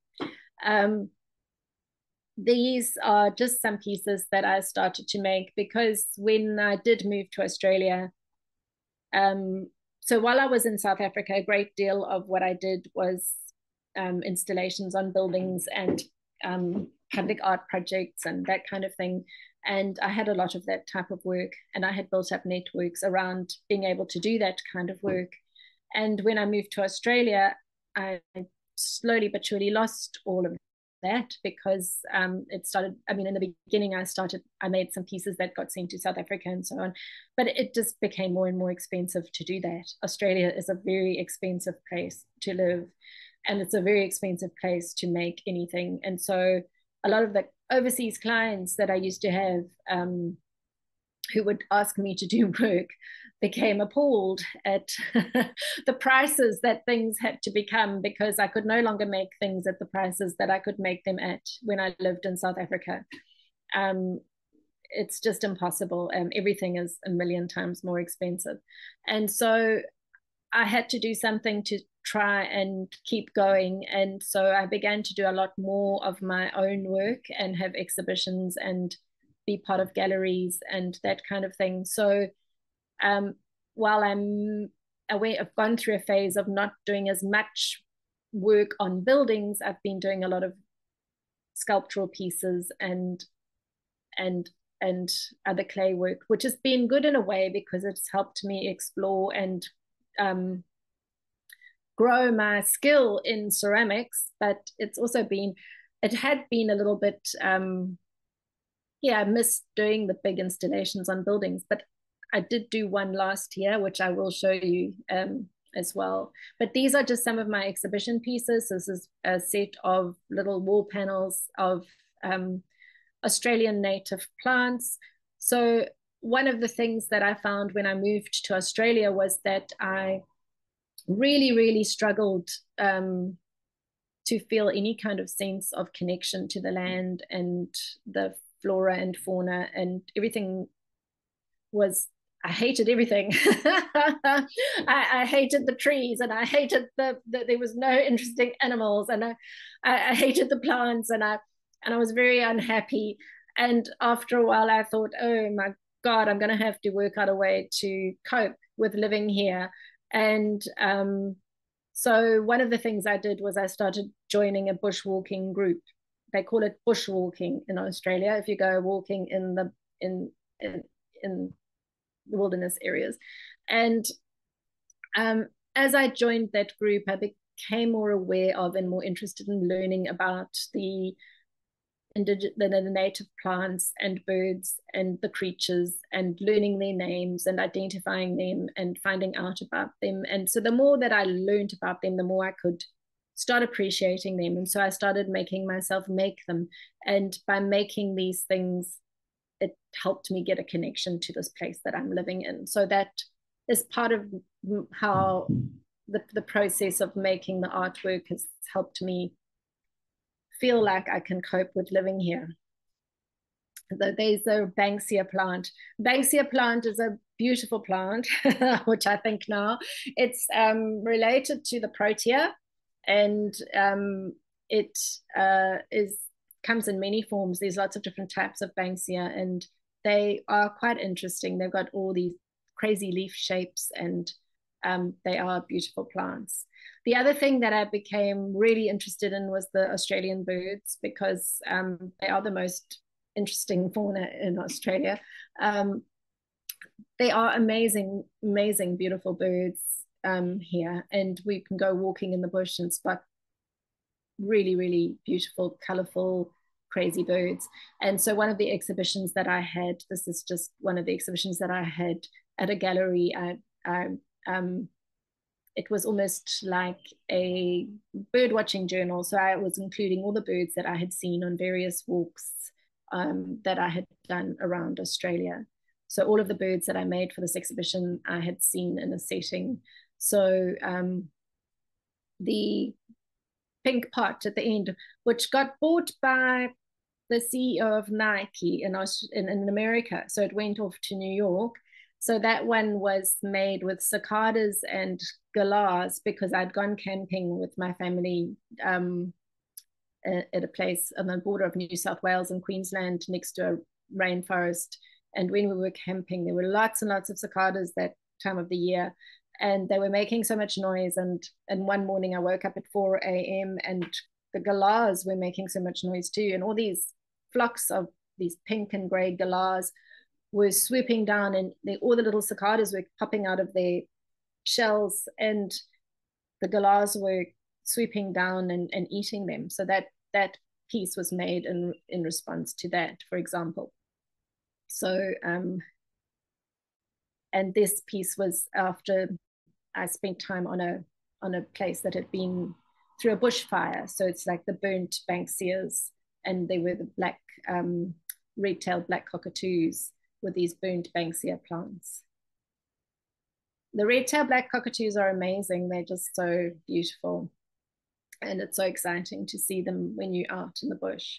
These are just some pieces that I started to make, because when I did move to Australia, so while I was in South Africa, a great deal of what I did was installations on buildings and public art projects and that kind of thing. And I had a lot of that type of work, and I had built up networks around being able to do that kind of work. And when I moved to Australia, I slowly but surely lost all of that, because it started, I mean, in the beginning I made some pieces that got sent to South Africa and so on, but it just became more and more expensive to do that. Australia is a very expensive place to live, and it's a very expensive place to make anything. And so a lot of the overseas clients that I used to have, who would ask me to do work, became appalled at the prices that things had to become, because I could no longer make things at the prices that I could make them at when I lived in South Africa. It's just impossible. Everything is a million times more expensive. And so I had to do something to try and keep going. And so I began to do a lot more of my own work and have exhibitions and be part of galleries and that kind of thing. So while I'm aware, I've gone through a phase of not doing as much work on buildings, I've been doing a lot of sculptural pieces and other clay work, which has been good in a way, because it's helped me explore and grow my skill in ceramics. But it's also been, it had been a little bit, I missed doing the big installations on buildings, but I did do one last year, which I will show you as well. But these are just some of my exhibition pieces. This is a set of little wall panels of Australian native plants. So one of the things that I found when I moved to Australia was that I really, really struggled to feel any kind of sense of connection to the land and the flora and fauna, and everything was, I hated everything. I hated the trees, and I hated the there was no interesting animals, and I hated the plants, and I was very unhappy. And after a while I thought, oh my God, I'm going to have to work out a way to cope with living here. And so one of the things I did was I started joining a bushwalking group. They call it bushwalking in Australia, if you go walking in the wilderness areas. And as I joined that group, I became more aware of and more interested in learning about the native plants and birds and the creatures, and learning their names and identifying them and finding out about them. And so the more that I learned about them, the more I could start appreciating them. And so I started making myself make them. And by making these things, it helped me get a connection to this place that I'm living in. So that is part of how the process of making the artwork has helped me feel like I can cope with living here. There's the Banksia plant. Banksia plant is a beautiful plant, which I think now it's related to the protea, and it comes in many forms. There's lots of different types of Banksia, and they are quite interesting. They've got all these crazy leaf shapes, and they are beautiful plants. The other thing that I became really interested in was the Australian birds, because they are the most interesting fauna in Australia. They are amazing, amazing, beautiful birds here, and we can go walking in the bush and spot really, really beautiful, colorful, crazy birds. And so one of the exhibitions that I had, this is just one of the exhibitions that I had at a gallery. It was almost like a bird watching journal. So I was including all the birds that I had seen on various walks that I had done around Australia. So all of the birds that I made for this exhibition, I had seen in a setting. So the pink pot at the end, which got bought by the CEO of Nike in America. So it went off to New York. So that one was made with cicadas and galahs because I'd gone camping with my family at a place on the border of New South Wales and Queensland next to a rainforest. And when we were camping, there were lots and lots of cicadas that time of the year. And they were making so much noise. And one morning I woke up at 4 a.m. and the galahs were making so much noise too. And all these flocks of these pink and gray galahs were swooping down, and all the little cicadas were popping out of their shells, and the galahs were swooping down and eating them. So that piece was made in response to that, for example. So and this piece was after I spent time on a place that had been through a bushfire. So it's like the burnt Banksias, and they were the black red-tailed black cockatoos with these burnt Banksia plants. The red-tailed black cockatoos are amazing. They're just so beautiful. And it's so exciting to see them when you're out in the bush.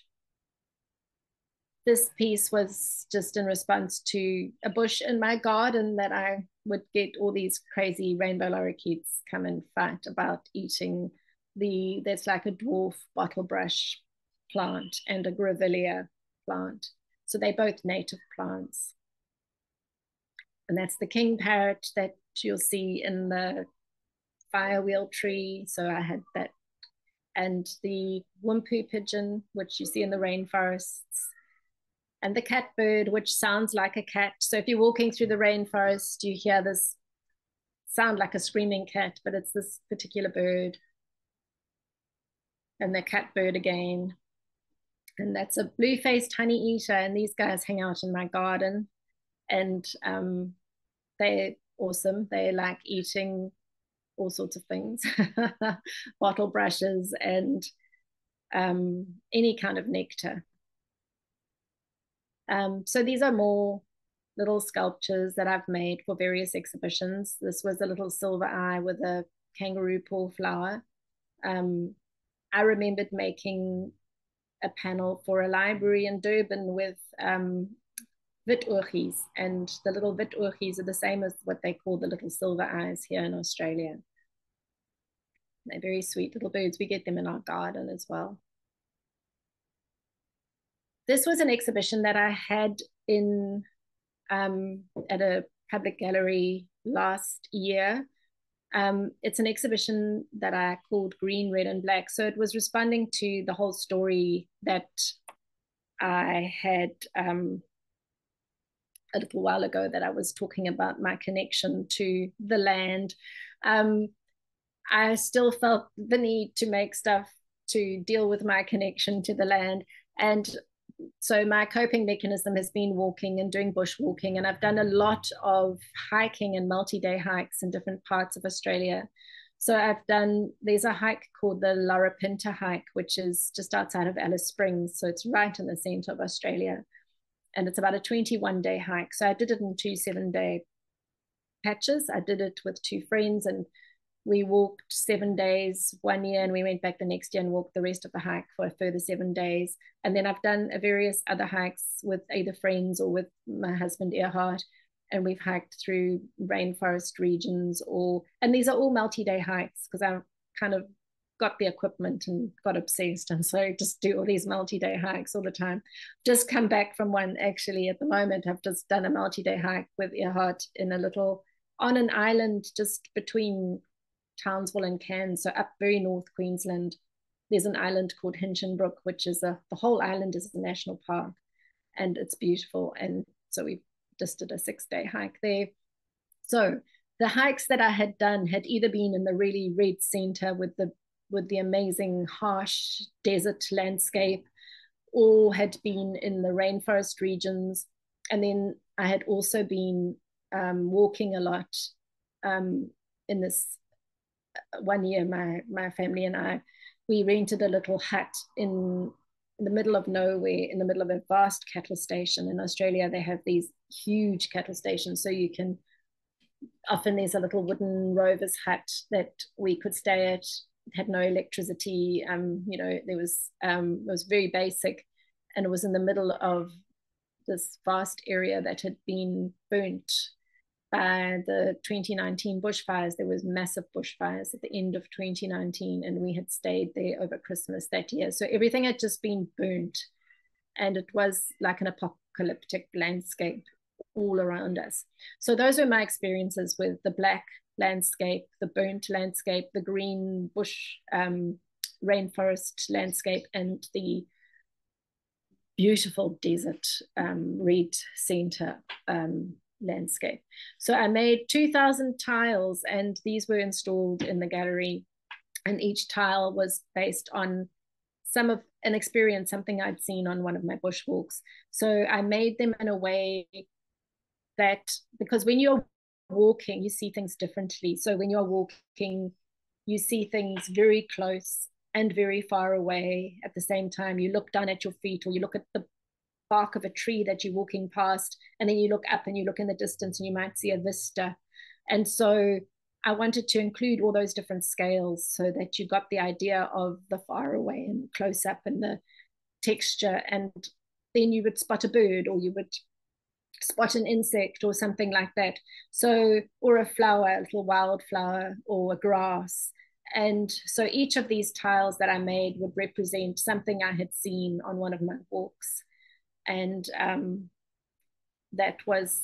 This piece was just in response to a bush in my garden that I would get all these crazy rainbow lorikeets come and fight about eating there's like a dwarf bottlebrush plant and a grevillea plant. So they're both native plants. And that's the king parrot that you'll see in the firewheel tree. So I had that. And the whumpu pigeon, which you see in the rainforests. And the catbird, which sounds like a cat. So if you're walking through the rainforest, you hear this sound like a screaming cat, but it's this particular bird. And the catbird again. And that's a blue-faced honey eater. And these guys hang out in my garden. And they're awesome. They like eating all sorts of things, bottle brushes and any kind of nectar. So these are more little sculptures that I've made for various exhibitions. This was a little silver eye with a kangaroo paw flower. I remembered making a panel for a library in Durban with witoortjies, and the little witoortjies are the same as what they call the little silver eyes here in Australia. They're very sweet little birds. We get them in our garden as well. This was an exhibition that I had in at a public gallery last year. It's an exhibition that I called Green, Red and Black. So it was responding to the whole story that I had a little while ago, that I was talking about my connection to the land. I still felt the need to make stuff to deal with my connection to the land. And so my coping mechanism has been walking and doing bushwalking. And I've done a lot of hiking and multi-day hikes in different parts of Australia. So there's a hike called the Larapinta hike, which is just outside of Alice Springs. So it's right in the center of Australia. And it's about a 21-day hike. So I did it in 2 7-day patches. I did it with 2 friends, and we walked 7 days one year, and we went back the next year and walked the rest of the hike for a further 7 days. And then I've done various other hikes with either friends or with my husband Erhard, and we've hiked through rainforest regions, and these are all multi-day hikes because I kind of got the equipment and got obsessed, and so just do all these multi-day hikes all the time. Just come back from one actually at the moment. I've just done a multi-day hike with Erhard on an island just between Townsville and Cairns, so up very north Queensland. There's an island called Hinchinbrook, which is the whole island is a national park, and it's beautiful. And so we just did a 6-day hike there. So the hikes that I had done had either been in the really red center with the amazing harsh desert landscape, or had been in the rainforest regions. And then I had also been walking a lot. In this one year, my family and I, we rented a little hut in the middle of nowhere, in the middle of a vast cattle station. In Australia, they have these huge cattle stations, so often there's a little wooden rover's hut that we could stay at. It had no electricity, it was very basic. and it was in the middle of this vast area that had been burnt by the 2019 bushfires. There was massive bushfires at the end of 2019, and we had stayed there over Christmas that year. So everything had just been burnt, and it was like an apocalyptic landscape all around us. So those were my experiences with the black landscape, the burnt landscape, the green bush rainforest landscape, and the beautiful desert red center landscape. So I made 2,000 tiles, and these were installed in the gallery, and each tile was based on an experience, something I'd seen on one of my bushwalks. So I made them in a way that, because when you're walking, you see things differently. So when you're walking, you see things very close and very far away at the same time. You look down at your feet, or you look at the bark of a tree that you're walking past, and then you look up and you look in the distance and you might see a vista. And so I wanted to include all those different scales so that you got the idea of the far away and close up and the texture. And then you would spot a bird, or you would spot an insect or something like that. So, or a flower, a little wildflower, or a grass. And so each of these tiles that I made would represent something I had seen on one of my walks. And that was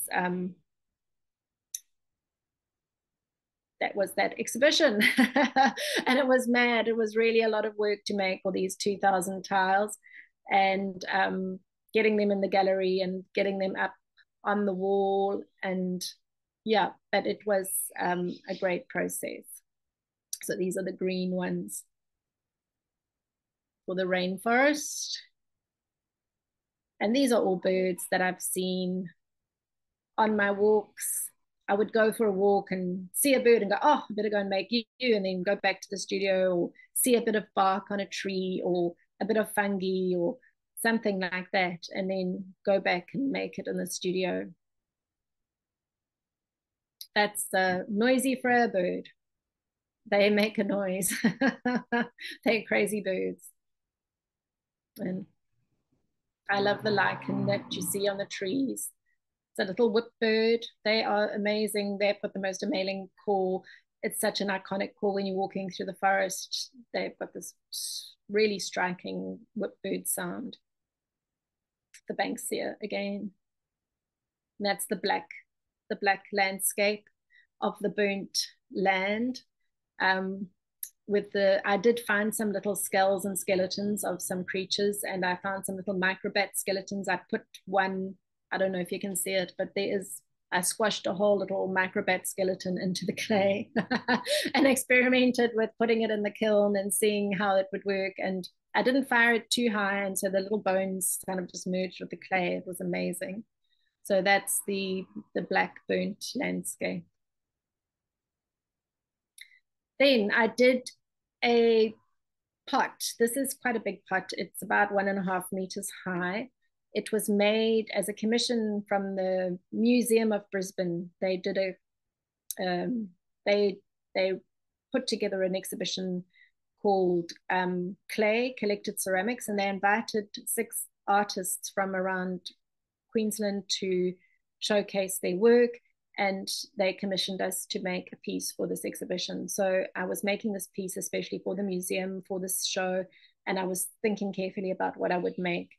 that exhibition. And it was mad. It was really a lot of work to make all these 2,000 tiles, and getting them in the gallery and getting them up on the wall. And yeah, but it was a great process. So these are the green ones for the rainforest. And these are all birds that I've seen on my walks. I would go for a walk and see a bird and go, oh, I better go and make you, and then go back to the studio, or see a bit of bark on a tree, or a bit of fungi, or something like that, and then go back and make it in the studio. That's noisy for a bird. They make a noise. They're crazy birds. And I love the lichen that you see on the trees. It's a little whip bird. They are amazing. They've got the most amazing call. It's such an iconic call when you're walking through the forest. They've got this really striking whip bird sound. The Banksia again. And that's the black landscape of the burnt land. I did find some little skulls and skeletons of some creatures, and I found some little microbat skeletons. I put one, I don't know if you can see it, but I squashed a whole little microbat skeleton into the clay and experimented with putting it in the kiln and seeing how it would work. And I didn't fire it too high, and so the little bones kind of just merged with the clay. It was amazing. So that's the black burnt landscape. Then I did a pot. This is quite a big pot. It's about 1.5 meters high. It was made as a commission from the Museum of Brisbane. They did they put together an exhibition called Clay, Collected Ceramics, and they invited 6 artists from around Queensland to showcase their work. And they commissioned us to make a piece for this exhibition. So I was making this piece especially for the museum, for this show, and I was thinking carefully about what I would make.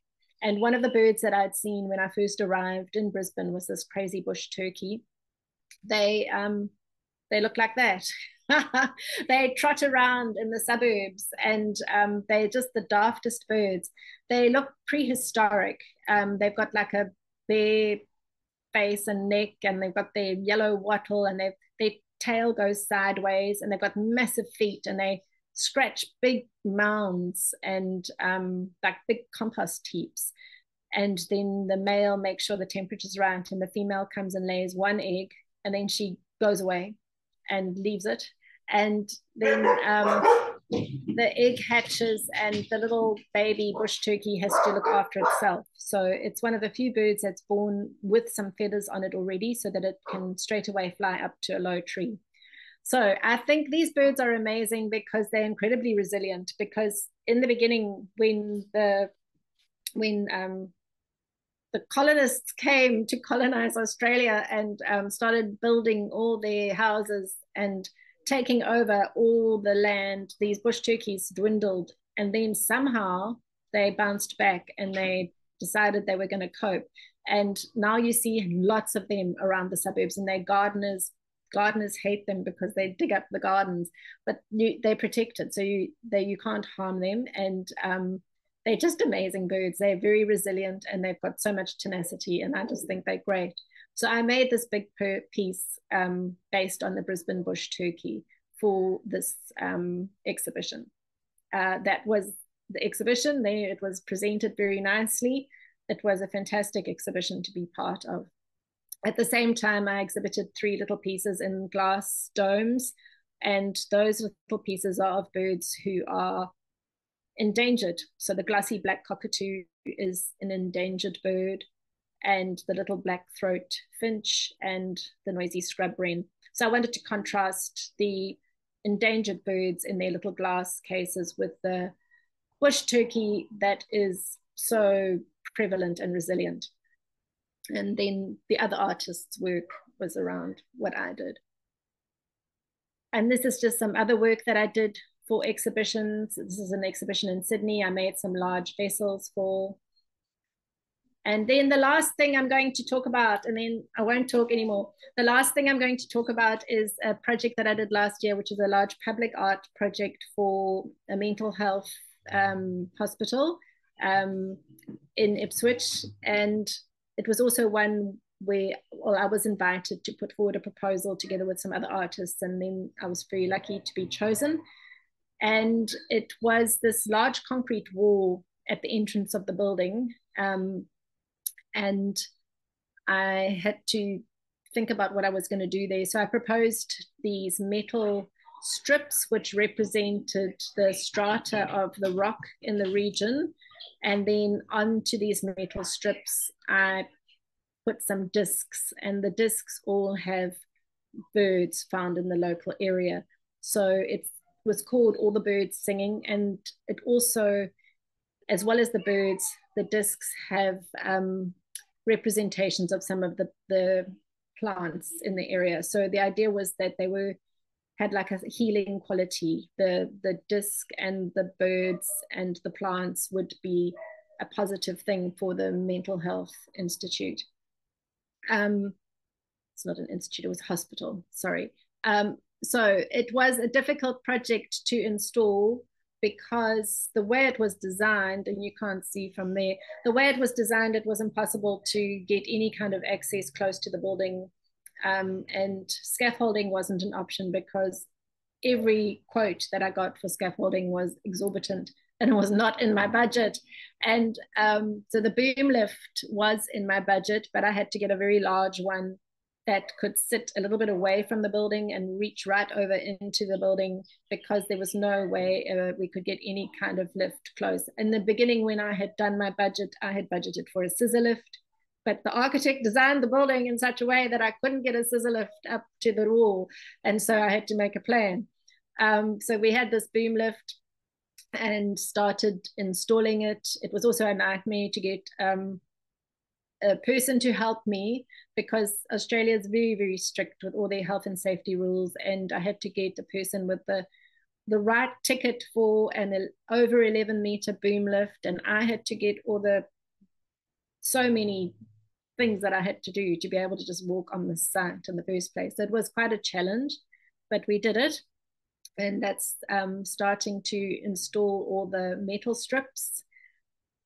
And one of the birds that I'd seen when I first arrived in Brisbane was this crazy bush turkey. They look like that. They trot around in the suburbs, and they're just the daftest birds. They look prehistoric. They've got like a bare face and neck, and they've got their yellow wattle, and their tail goes sideways, and they've got massive feet, and they scratch big mounds and like big compost heaps. And then the male makes sure the temperature's right, and the female comes and lays 1 egg, and then she goes away and leaves it. And then the egg hatches, and the little baby bush turkey has to look after itself. So it's one of the few birds that's born with some feathers on it already, so that it can straight away fly up to a low tree. So I think these birds are amazing because they're incredibly resilient, because in the beginning, when the when the colonists came to colonize Australia and started building all their houses and taking over all the land, these bush turkeys dwindled. And then somehow they bounced back and they decided they were going to cope. And now you see lots of them around the suburbs, and they're gardeners. Gardeners hate them because they dig up the gardens, but they're protected, so you can't harm them. And they're just amazing birds. They're very resilient and they've got so much tenacity, and I just think they're great. So I made this big piece based on the Brisbane bush turkey for this exhibition. That was the exhibition. It was presented very nicely. It was a fantastic exhibition to be part of. At the same time, I exhibited 3 little pieces in glass domes, and those little pieces are of birds who are endangered. So the glossy black cockatoo is an endangered bird, and the little black throat finch and the noisy scrub wren. So I wanted to contrast the endangered birds in their little glass cases with the bush turkey that is so prevalent and resilient. And then the other artist's work was around what I did. And this is just some other work that I did for exhibitions. This is an exhibition in Sydney. I made some large vessels for. And then the last thing I'm going to talk about, and then I won't talk anymore. The last thing I'm going to talk about is a project that I did last year, which is a large public art project for a mental health hospital in Ipswich. And it was also one where I was invited to put forward a proposal together with some other artists, and then I was very lucky to be chosen. And it was this large concrete wall at the entrance of the building. And I had to think about what I was going to do there. So I proposed these metal strips which represented the strata of the rock in the region. And then onto these metal strips, I put some discs, and the discs all have birds found in the local area. So it was called All the Birds Singing. And it also, as well as the birds, the discs have representations of some of the plants in the area. So the idea was that they had like a healing quality. The disc and the birds and the plants would be a positive thing for the mental health institute. It's not an institute, it was a hospital, sorry. So it was a difficult project to install because the way it was designed, and you can't see from there, the way it was designed, it was impossible to get any kind of access close to the building. And scaffolding wasn't an option because every quote that I got for scaffolding was exorbitant and it was not in my budget. And so the boom lift was in my budget, but I had to get a very large one that could sit a little bit away from the building and reach right over into the building, because there was no way we could get any kind of lift close. In the beginning, when I had done my budget, I had budgeted for a scissor lift, but the architect designed the building in such a way that I couldn't get a scissor lift up to the wall. And so I had to make a plan. So we had this boom lift and started installing it. It was also a nightmare to get a person to help me, because Australia is very, very strict with all their health and safety rules. And I had to get a person with the right ticket for an over 11-meter boom lift. And I had to get so many things that I had to do to be able to just walk on the site in the first place. So it was quite a challenge, but we did it. And that's starting to install all the metal strips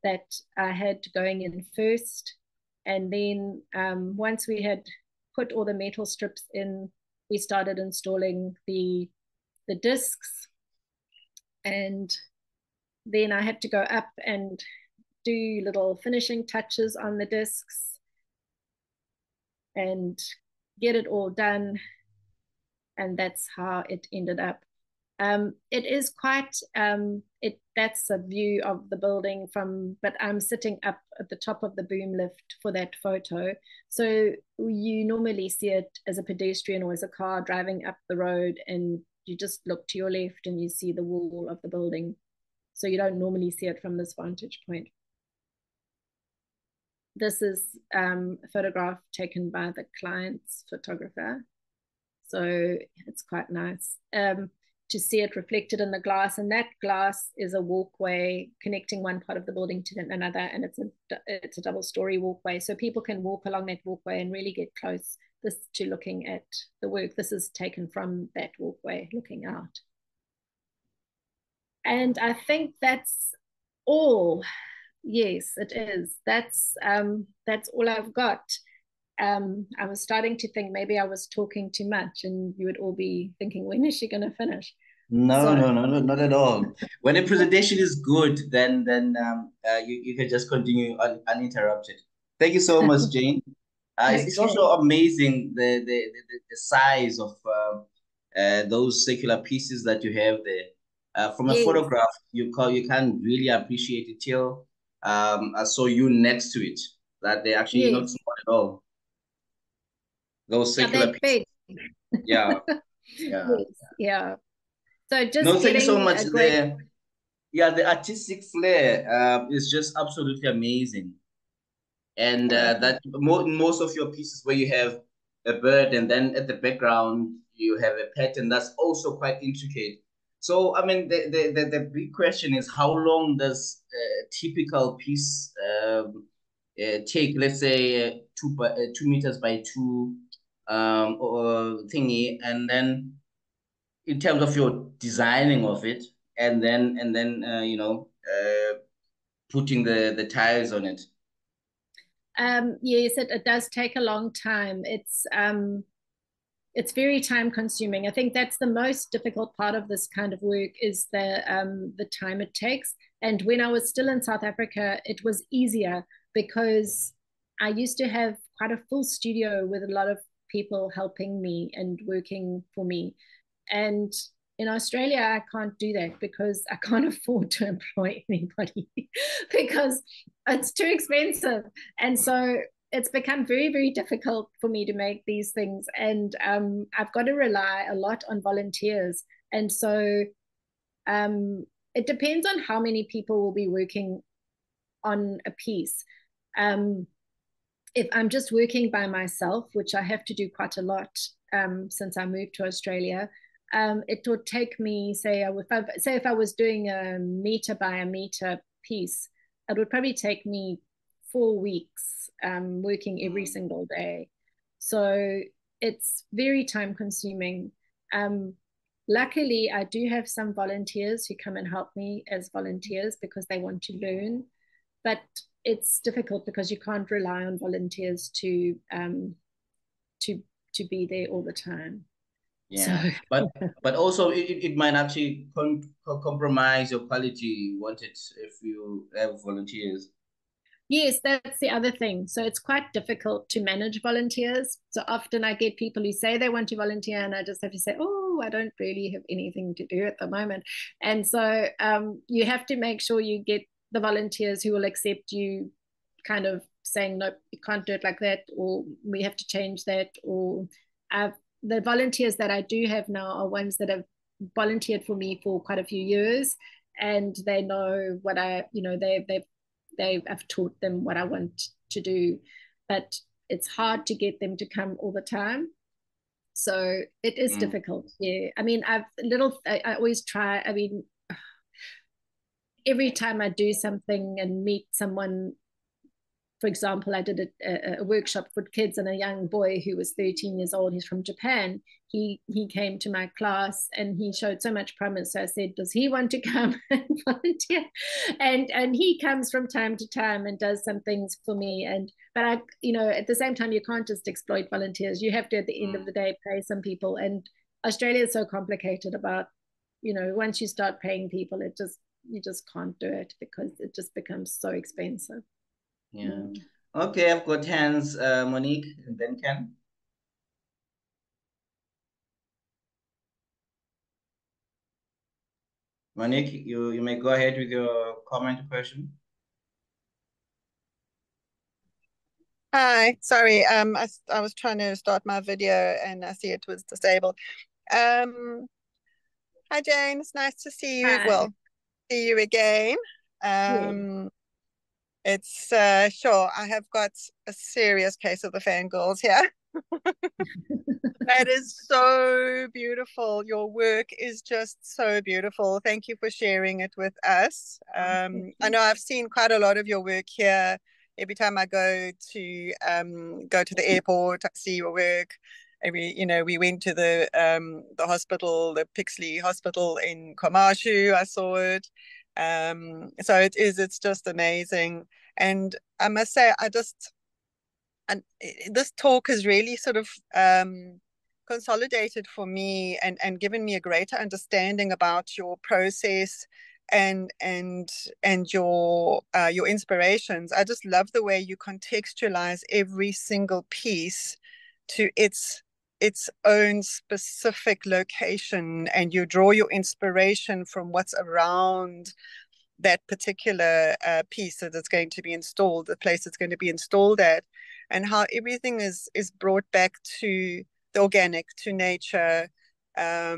that I had going in first. And then once we had put all the metal strips in, we started installing the discs. And then I had to go up and do little finishing touches on the discs and get it all done. And that's how it ended up. It is quite, that's a view of the building but I'm sitting up at the top of the boom lift for that photo. So you normally see it as a pedestrian or as a car driving up the road, and you just look to your left and you see the wall of the building. So you don't normally see it from this vantage point. this is a photograph taken by the client's photographer. So it's quite nice to see it reflected in the glass. And that glass is a walkway connecting one part of the building to another. And it's a double-story walkway. So people can walk along that walkway and really get close to looking at the work. This is taken from that walkway looking out. And I think that's all. Yes, it is. That's all I've got. I was starting to think maybe I was talking too much, and you would all be thinking, when is she going to finish? No, not at all. When a presentation is good, then you can just continue uninterrupted. Thank you so much, Jane. It's also amazing the size of those circular pieces that you have there. From a photograph, you can't really appreciate it till I saw you next to it. That they're actually not small at all. Those circular pieces. Yeah. Yeah. So just thank you so much. Great... The artistic flair is just absolutely amazing. And that most of your pieces where you have a bird and then at the background you have a pattern that's also quite intricate. So I mean the big question is, how long does a typical piece take? Let's say 2 meters by 2 or thingy, and then in terms of your designing of it, and then putting the tiles on it. Yes, it does take a long time. It's very time consuming. I think that's the most difficult part of this kind of work, is the time it takes. And when I was still in South Africa, it was easier because I used to have quite a full studio with a lot of people helping me and working for me. And in Australia, I can't do that because I can't afford to employ anybody because it's too expensive. And so it's become very, very difficult for me to make these things. And I've got to rely a lot on volunteers. And so it depends on how many people will be working on a piece. If I'm just working by myself, which I have to do quite a lot since I moved to Australia, it would take me, if I was doing a meter by a meter piece, it would probably take me 4 weeks working every single day. So it's very time consuming. Luckily, I do have some volunteers who come and help me as volunteers because they want to learn, but it's difficult because you can't rely on volunteers to be there all the time. Yeah, so, but also it might actually compromise your quality you want it if you have volunteers. Yes, that's the other thing. So it's quite difficult to manage volunteers. So often I get people who say they want to volunteer and I just have to say, oh, I don't really have anything to do at the moment. And so you have to make sure you get the volunteers who will accept you kind of saying, no, you can't do it like that, or we have to change that. Or the volunteers that I do have now are ones that have volunteered for me for quite a few years, and they know what I've taught them what I want to do, but it's hard to get them to come all the time. So it is difficult. Yeah. I mean, I always try. I mean, every time I do something and meet someone, for example, I did a workshop for kids, and a young boy who was 13 years old, he's from Japan. He came to my class and he showed so much promise. So I said, does he want to come and volunteer? And he comes from time to time and does some things for me. But at the same time, you can't just exploit volunteers. You have to, at the end of the day, pay some people. And Australia is so complicated about, once you start paying people, you just can't do it because it just becomes so expensive. Yeah. Okay, I've got hands, Monique, and then Ken. Monique, you may go ahead with your comment or question. Hi, sorry. I was trying to start my video and I see it was disabled. Hi, Jane. It's nice to see you. Hi. Well, see you again. It's sure, I have got a serious case of the fangirls here. That is so beautiful. Your work is just so beautiful. Thank you for sharing it with us. I know I've seen quite a lot of your work here. Every time I go to the airport, I see your work. We went to the hospital, the Pixley Hospital in Kwamashu. I saw it. So it's just amazing. And I must say, this talk has really sort of consolidated for me and given me a greater understanding about your process and your inspirations. I just love the way you contextualize every single piece to its own specific location, and you draw your inspiration from what's around that particular piece that is going to be installed, the place it's going to be installed at, and how everything is brought back to the organic, to nature. I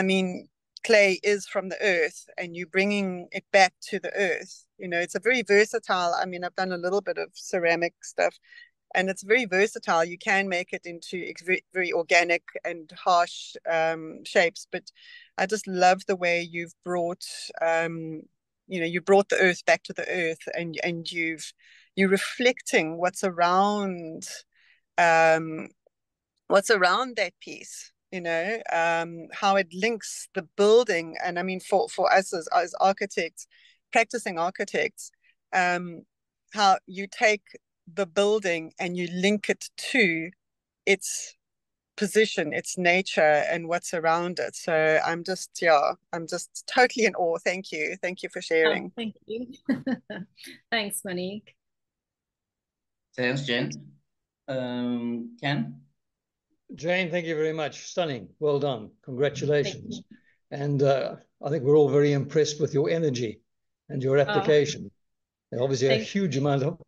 mean, clay is from the earth, and you're bringing it back to the earth. It's a very versatile. I mean, I've done a little bit of ceramic stuff, and it's very versatile. You can make it into very, very organic and harsh shapes, but I just love the way you've brought you brought the earth back to the earth, and you're reflecting what's around that piece, how it links the building. And I mean, for us as architects, practicing architects, how you take the building and you link it to its position, its nature, and what's around it. So I'm just totally in awe. Thank you for sharing. Oh, thank you. Thanks, Monique. Thanks, Jen. Ken? Jane, thank you very much. Stunning. Well done. Congratulations. And I think we're all very impressed with your energy and your application. Obviously, a huge amount of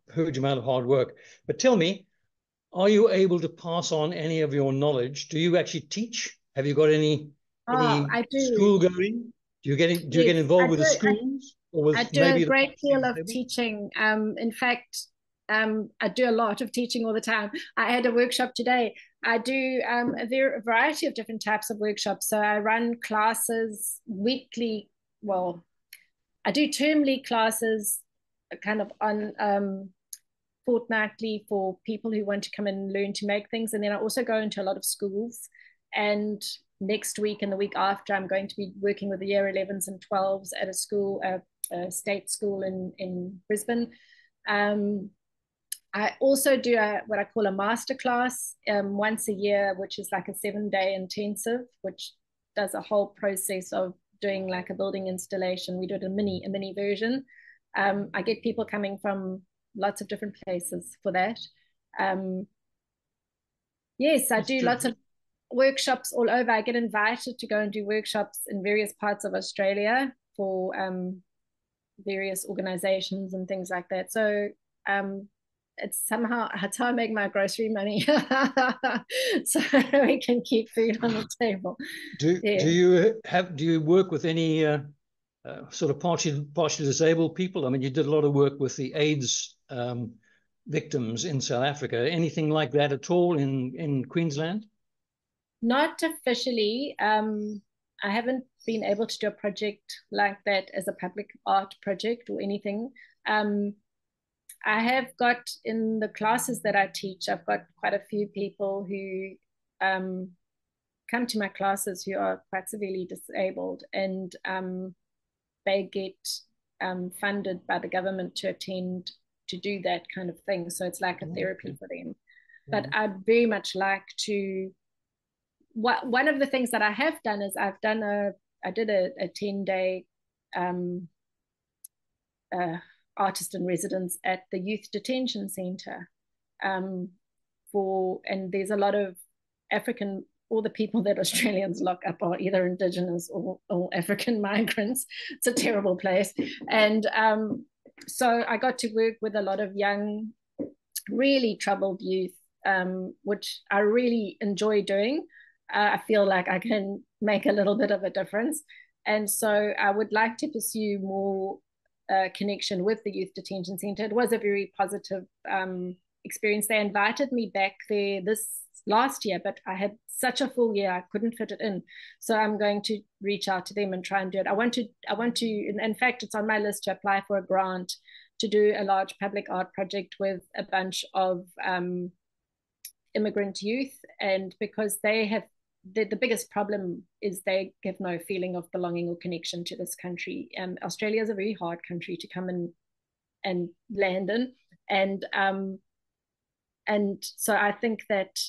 hard work. But tell me, are you able to pass on any of your knowledge? Do you actually teach? Have you got any I do. school going? Do you get involved with the schools? I do a great deal of teaching. In fact, I do a lot of teaching all the time. I had a workshop today. I do a variety of different types of workshops. So I run classes weekly. Well, I do termly classes kind of on fortnightly for people who want to come and learn to make things. And then I also go into a lot of schools. And next week and the week after, I'm going to be working with the year 11s and 12s at a school, a state school in Brisbane. I also do what I call a masterclass once a year, which is like a 7-day intensive, which does a whole process of doing like a building installation. We do it a mini version. I get people coming from lots of different places for that. Yes, I do lots of workshops all over. I get invited to go and do workshops in various parts of Australia for various organizations and things like that. So it's somehow that's how I make my grocery money, so we can keep food on the table. Do you work with any sort of partially disabled people? I mean, you did a lot of work with the AIDS victims in South Africa. Anything like that at all in Queensland? Not officially. I haven't been able to do a project like that as a public art project or anything. I have got in the classes that I teach, I've got quite a few people who come to my classes who are quite severely disabled, and they get funded by the government to attend to do that kind of thing. So it's like a therapy for them. But I'd very much like to, one of the things that I have done is I did a 10-day artist in residence at the Youth Detention Centre and there's a lot of all the people that Australians lock up are either Indigenous or African migrants. It's a terrible place. And so I got to work with a lot of young, really troubled youth, which I really enjoy doing. I feel like I can make a little bit of a difference. And so I would like to pursue more connection with the youth detention center. It was a very positive experience. They invited me back there this last year, but I had such a full year, I couldn't fit it in. So I'm going to reach out to them and try and do it. I want to, in fact, it's on my list to apply for a grant to do a large public art project with a bunch of immigrant youth. And because they have, the biggest problem is they have no feeling of belonging or connection to this country. Australia is a very hard country to come and land in. And so I think that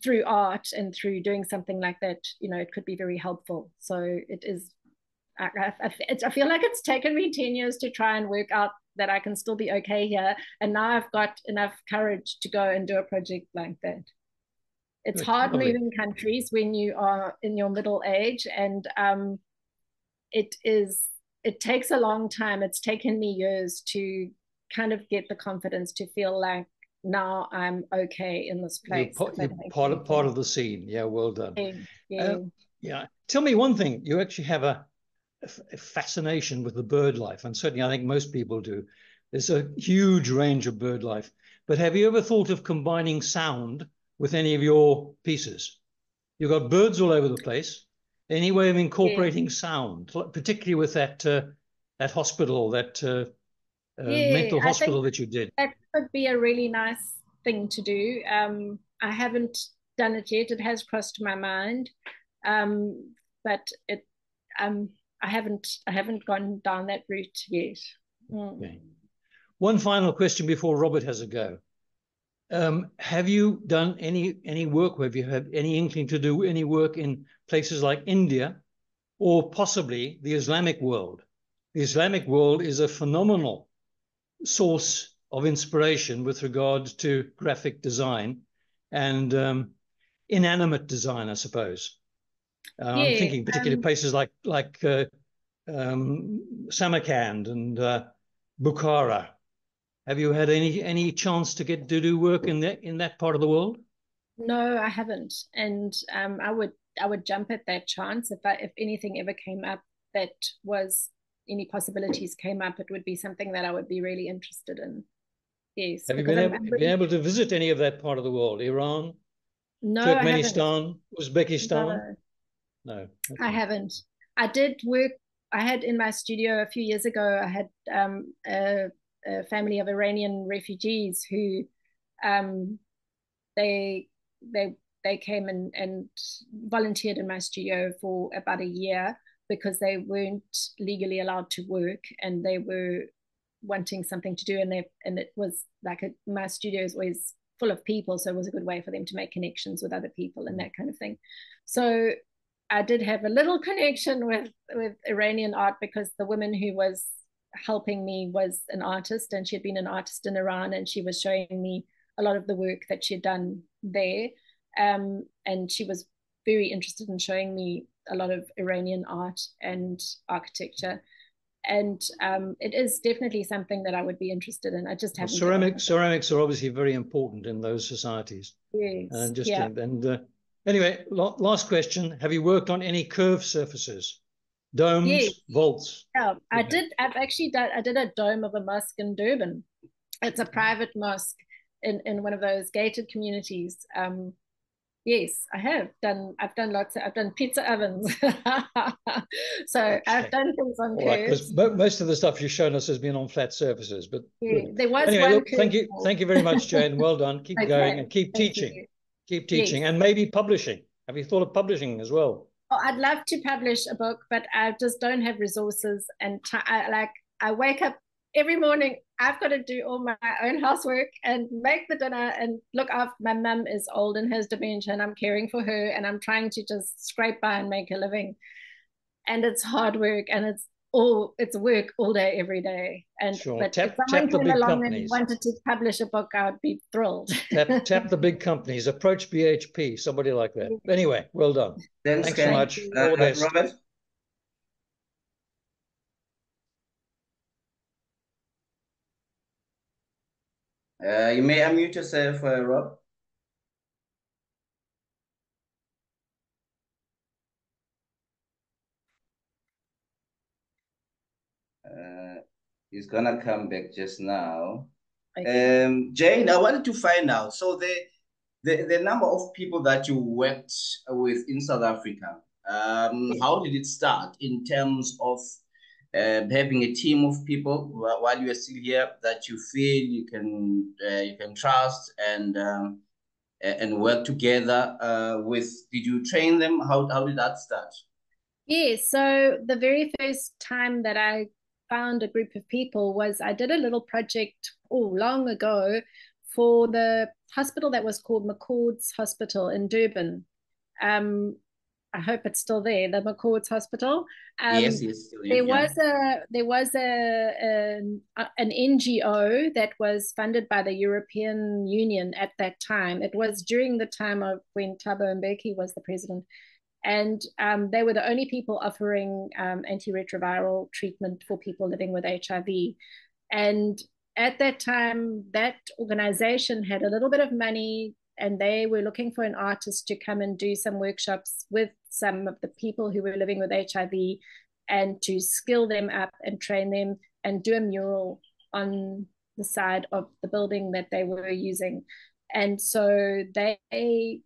through art and through doing something like that, you know, it could be very helpful. So it is, I feel like it's taken me 10 years to try and work out that I can still be okay here. And now I've got enough courage to go and do a project like that. It's hard moving countries when you are in your middle age, and it takes a long time. It's taken me years to kind of get the confidence to feel like now I'm okay in this place. You're part of the scene. Yeah, well done. Yeah. Yeah. Tell me one thing. You actually have a fascination with the bird life, and certainly I think most people do. There's a huge range of bird life. But have you ever thought of combining sound with any of your pieces? You've got birds all over the place. Any way of incorporating sound, particularly with that hospital, that mental hospital that you did? That could be a really nice thing to do. I haven't done it yet. It has crossed my mind, but I haven't gone down that route yet. Okay. One final question before Robert has a go. Have you done any work? Have you had any inkling to do any work in places like India or possibly the Islamic world? The Islamic world is a phenomenal source of inspiration with regard to graphic design and inanimate design, I suppose. I'm thinking particularly places like Samarkand and Bukhara. Have you had any chance to get to do work in that part of the world? No, I haven't, and I would jump at that chance if anything ever came up that was any possibilities came up. It would be something that I would be really interested in. Yes. Have you been able to visit any of that part of the world? Iran, no, Turkmenistan, Uzbekistan? No, okay. I haven't. I did work. I had in my studio a few years ago. I had a family of Iranian refugees who they came and volunteered in my studio for about a year because they weren't legally allowed to work and they were wanting something to do, and it was like my studio is always full of people, so it was a good way for them to make connections with other people and that kind of thing. So I did have a little connection with Iranian art because the woman who was helping me was an artist, and she had been an artist in Iran, and she was showing me a lot of the work that she had done there, and she was very interested in showing me a lot of Iranian art and architecture. And it is definitely something that I would be interested in. I just haven't. Ceramics are obviously very important in those societies. Yes. And anyway, last question: have you worked on any curved surfaces, domes, vaults? Yeah, I did. I did a dome of a mosque in Durban. It's a private mosque in one of those gated communities. Yes, I've done pizza ovens. So okay. I've done things on curves. Because most of the stuff you've shown us has been on flat surfaces, but there was anyway, look, thank you very much, Jane. Well done. Keep going and keep teaching. Keep teaching, yes. And maybe publishing. Have you thought of publishing as well? Oh, I'd love to publish a book, but I just don't have resources and I wake up every morning. I've got to do all my own housework and make the dinner and look after. My mum is old and has dementia, and I'm caring for her, and I'm trying to just scrape by and make a living. And it's hard work, and it's work all day, every day. And sure. But tap if someone the came big along companies. and wanted to publish a book, I would be thrilled. tap the big companies. Approach BHP, somebody like that. Anyway, well done. Thanks so much. All the best. Robert? You may unmute yourself, Rob. He's gonna come back just now. Okay. Jane, I wanted to find out. So the number of people that you worked with in South Africa, how did it start in terms of having a team of people while you are still here that you feel you can trust and work together with? Did you train them? How did that start? Yeah, so the very first time that I found a group of people was I did a little project long ago for the hospital that was called McCord's Hospital in Durban. Um, I hope it's still there, the McCord's Hospital. Yes, still there yeah. was an NGO that was funded by the European Union at that time. It was during the time of when Thabo Mbeki was the president. And they were the only people offering antiretroviral treatment for people living with HIV. And at that time, that organization had a little bit of money and they were looking for an artist to come and do some workshops with some of the people who were living with HIV and to skill them up and train them and do a mural on the side of the building that they were using. And so they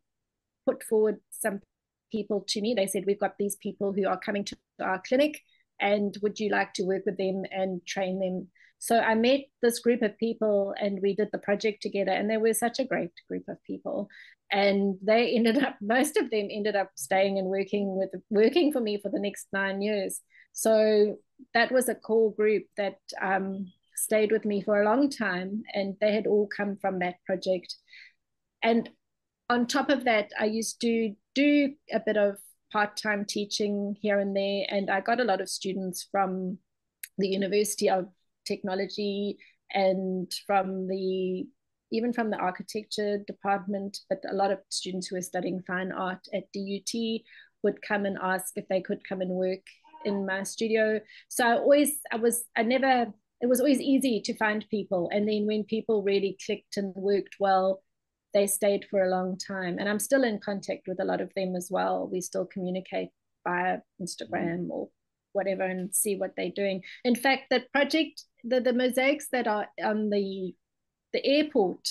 put forward some people to me. They said, we've got these people who are coming to our clinic and would you like to work with them and train them? So I met this group of people and we did the project together and they were such a great group of people. And they ended up, most of them ended up staying and working for me for the next 9 years. So that was a core group that stayed with me for a long time and they had all come from that project. And on top of that, I used to do a bit of part-time teaching here and there, and I got a lot of students from the University of Technology and even from the architecture department, but a lot of students who were studying fine art at DUT would come and ask if they could come and work in my studio. So it was always easy to find people. And then when people really clicked and worked well, they stayed for a long time. And I'm still in contact with a lot of them as well. We still communicate via Instagram or whatever and see what they're doing. In fact, that project, the mosaics that are on the airport,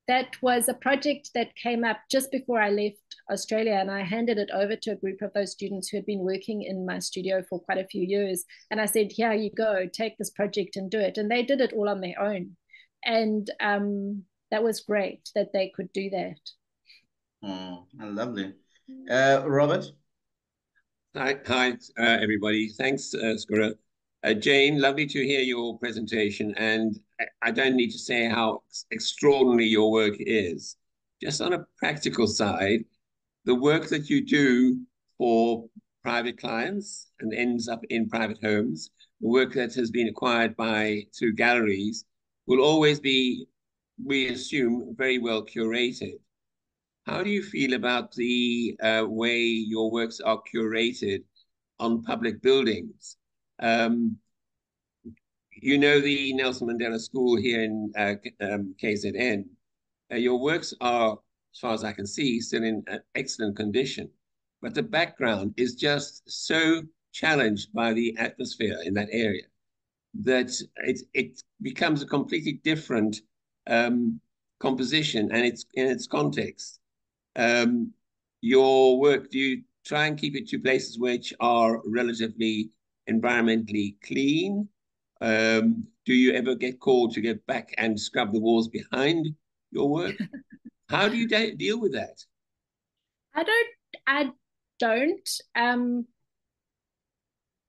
that was a project that came up just before I left Australia, and I handed it over to a group of those students who had been working in my studio for quite a few years. And I said, here you go, take this project and do it. And they did it all on their own. And that was great that they could do that. Lovely. Robert? Hi, everybody. Thanks, Skura. Jane, lovely to hear your presentation. And I don't need to say how extraordinary your work is. Just on a practical side, the work that you do for private clients and ends up in private homes, the work that has been acquired through galleries will always be, we assume, very well curated. How do you feel about the way your works are curated on public buildings? You know the Nelson Mandela School here in KZN. Your works are, as far as I can see, still in excellent condition. But the background is just so challenged by the atmosphere in that area that it becomes a completely different composition and it's in its context. Your work, do you try and keep it to places which are relatively environmentally clean? Do you ever get called to get back and scrub the walls behind your work? How do you deal with that? I don't.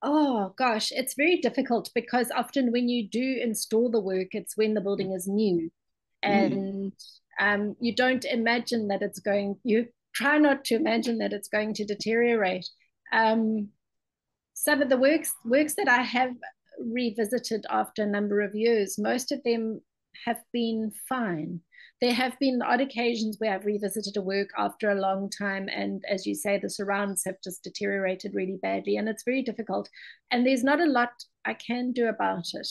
Oh gosh, it's very difficult because often when you do install the work, it's when the building is new, and you don't imagine that you try not to imagine that it's going to deteriorate. Some of the works that I have revisited after a number of years, most of them have been fine. There have been odd occasions where I've revisited a work after a long time, and as you say, the surrounds have just deteriorated really badly, and it's very difficult. And there's not a lot I can do about it.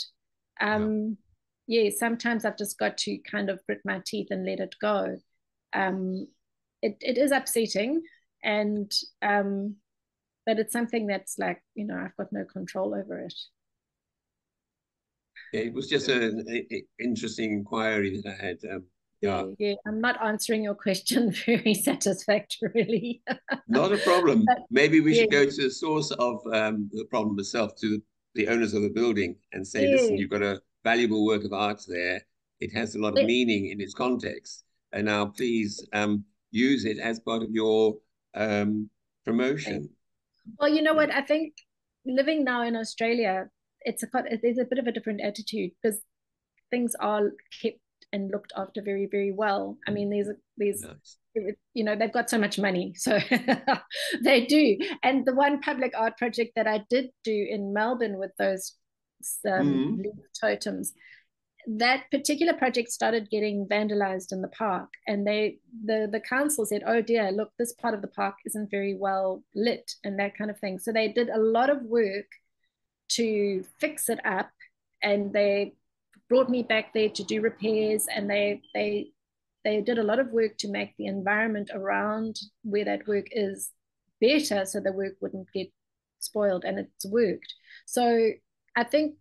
Yeah, sometimes I've just got to kind of grit my teeth and let it go. It is upsetting, and but it's something that's like, I've got no control over it. It was just an interesting inquiry that I had. Yeah, I'm not answering your question very satisfactorily. Not a problem. But, maybe we should go to the source of the problem itself, to the owners of the building, and say, listen, you've got a valuable work of art there. It has a lot of meaning in its context. And now please use it as part of your promotion. Well, you know what? I think living now in Australia, there's a bit of a different attitude because things are kept and looked after very, very well. I mean, there's nice. You know, they've got so much money, so they do. And the one public art project that I did do in Melbourne with those leaf totems, that particular project started getting vandalized in the park, and the council said, oh dear, look, this part of the park isn't very well lit and that kind of thing. So they did a lot of work to fix it up, and they brought me back there to do repairs, and they did a lot of work to make the environment around where that work is better, so the work wouldn't get spoiled, and it's worked. So I think,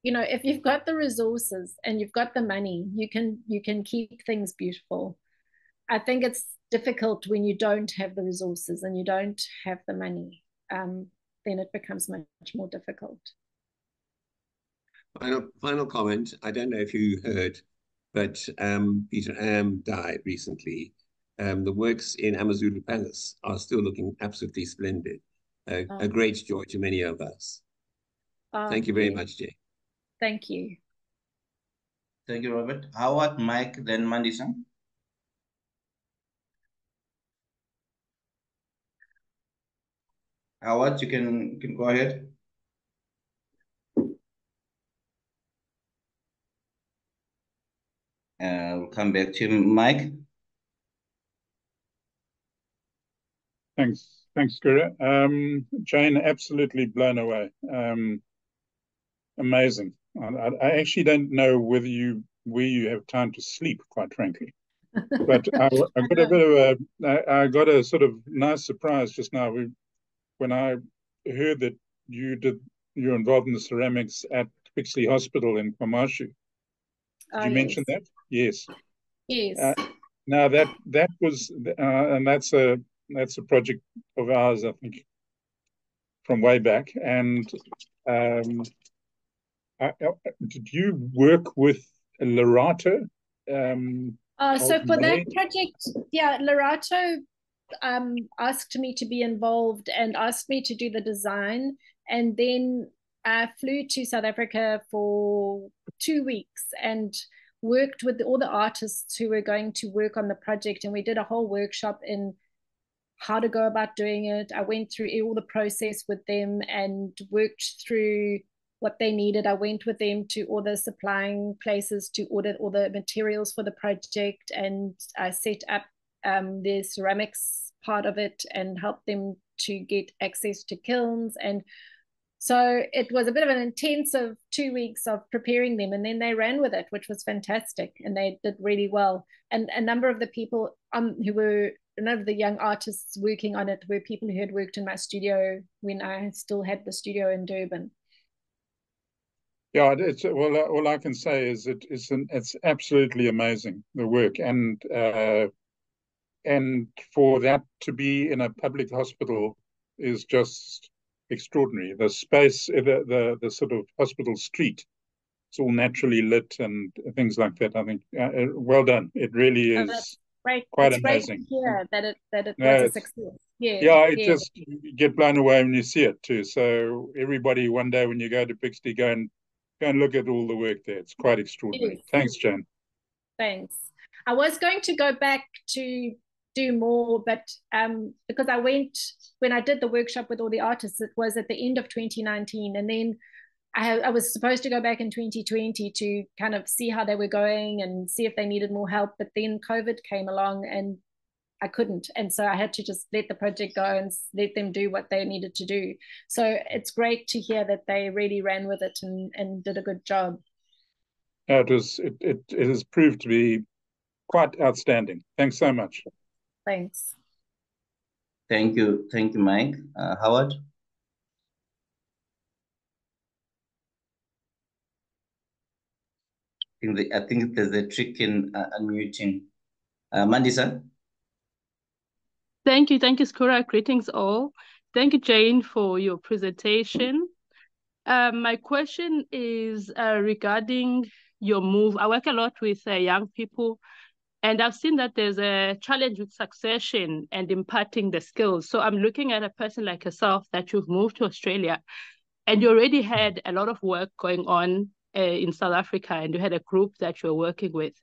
you know, if you've got the resources and you've got the money, you can keep things beautiful. I think it's difficult when you don't have the resources and you don't have the money. Then it becomes much more difficult. Final comment. I don't know if you heard, but Peter died recently. The works in Amazulu Palace are still looking absolutely splendid. A great joy to many of us. Thank you very much, Jay. Thank you. Thank you, Robert. Howard, Mike, then Mandisa. Howard, you can go ahead. We'll come back to Mike. Thanks, Guru. Jane, absolutely blown away. Amazing. I actually don't know where you have time to sleep, quite frankly. But I got a sort of nice surprise just now when I heard that you're involved in the ceramics at Pixley Hospital in KwaMashu. Did you mention that? Yes. Yes. Now that was and that's a project of ours, I think, from way back. And did you work with Lerato? So for that project, yeah, Lerato asked me to be involved and asked me to do the design. And then I flew to South Africa for 2 weeks and worked with all the artists who were going to work on the project. And we did a whole workshop in how to go about doing it. I went through all the process with them and worked through what they needed. I went with them to all the supplying places to order all the materials for the project, and I set up the ceramics part of it and helped them to get access to kilns. And so it was a bit of an intensive 2 weeks of preparing them, and then they ran with it, which was fantastic, and they did really well. And a number of the people none of the young artists working on it were people who had worked in my studio when I still had the studio in Durban. Yeah, all I can say is it's absolutely amazing, the work, and for that to be in a public hospital is just extraordinary. The space, the sort of hospital street, it's all naturally lit and things like that. I think well done. It really is quite amazing. Yeah, that it was a success. Just you get blown away when you see it too. So everybody, one day when you go to Pixley, go and look at all the work there. It's quite extraordinary. Yes. Thanks, Jane. Thanks. I was going to go back to do more, but because when I did the workshop with all the artists, it was at the end of 2019, and then I was supposed to go back in 2020 to kind of see how they were going and see if they needed more help, but then COVID came along and I couldn't, and so I had to just let the project go and let them do what they needed to do. So it's great to hear that they really ran with it and did a good job. It has proved to be quite outstanding. Thanks so much. Thanks. Thank you, Mike. Howard. I think there's a trick in unmuting. Mandisa? Thank you, Skura. Greetings all. Thank you, Jane, for your presentation. My question is regarding your move. I work a lot with young people, and I've seen that there's a challenge with succession and imparting the skills. So I'm looking at a person like yourself that you've moved to Australia, and you already had a lot of work going on in South Africa, and you had a group that you're working with.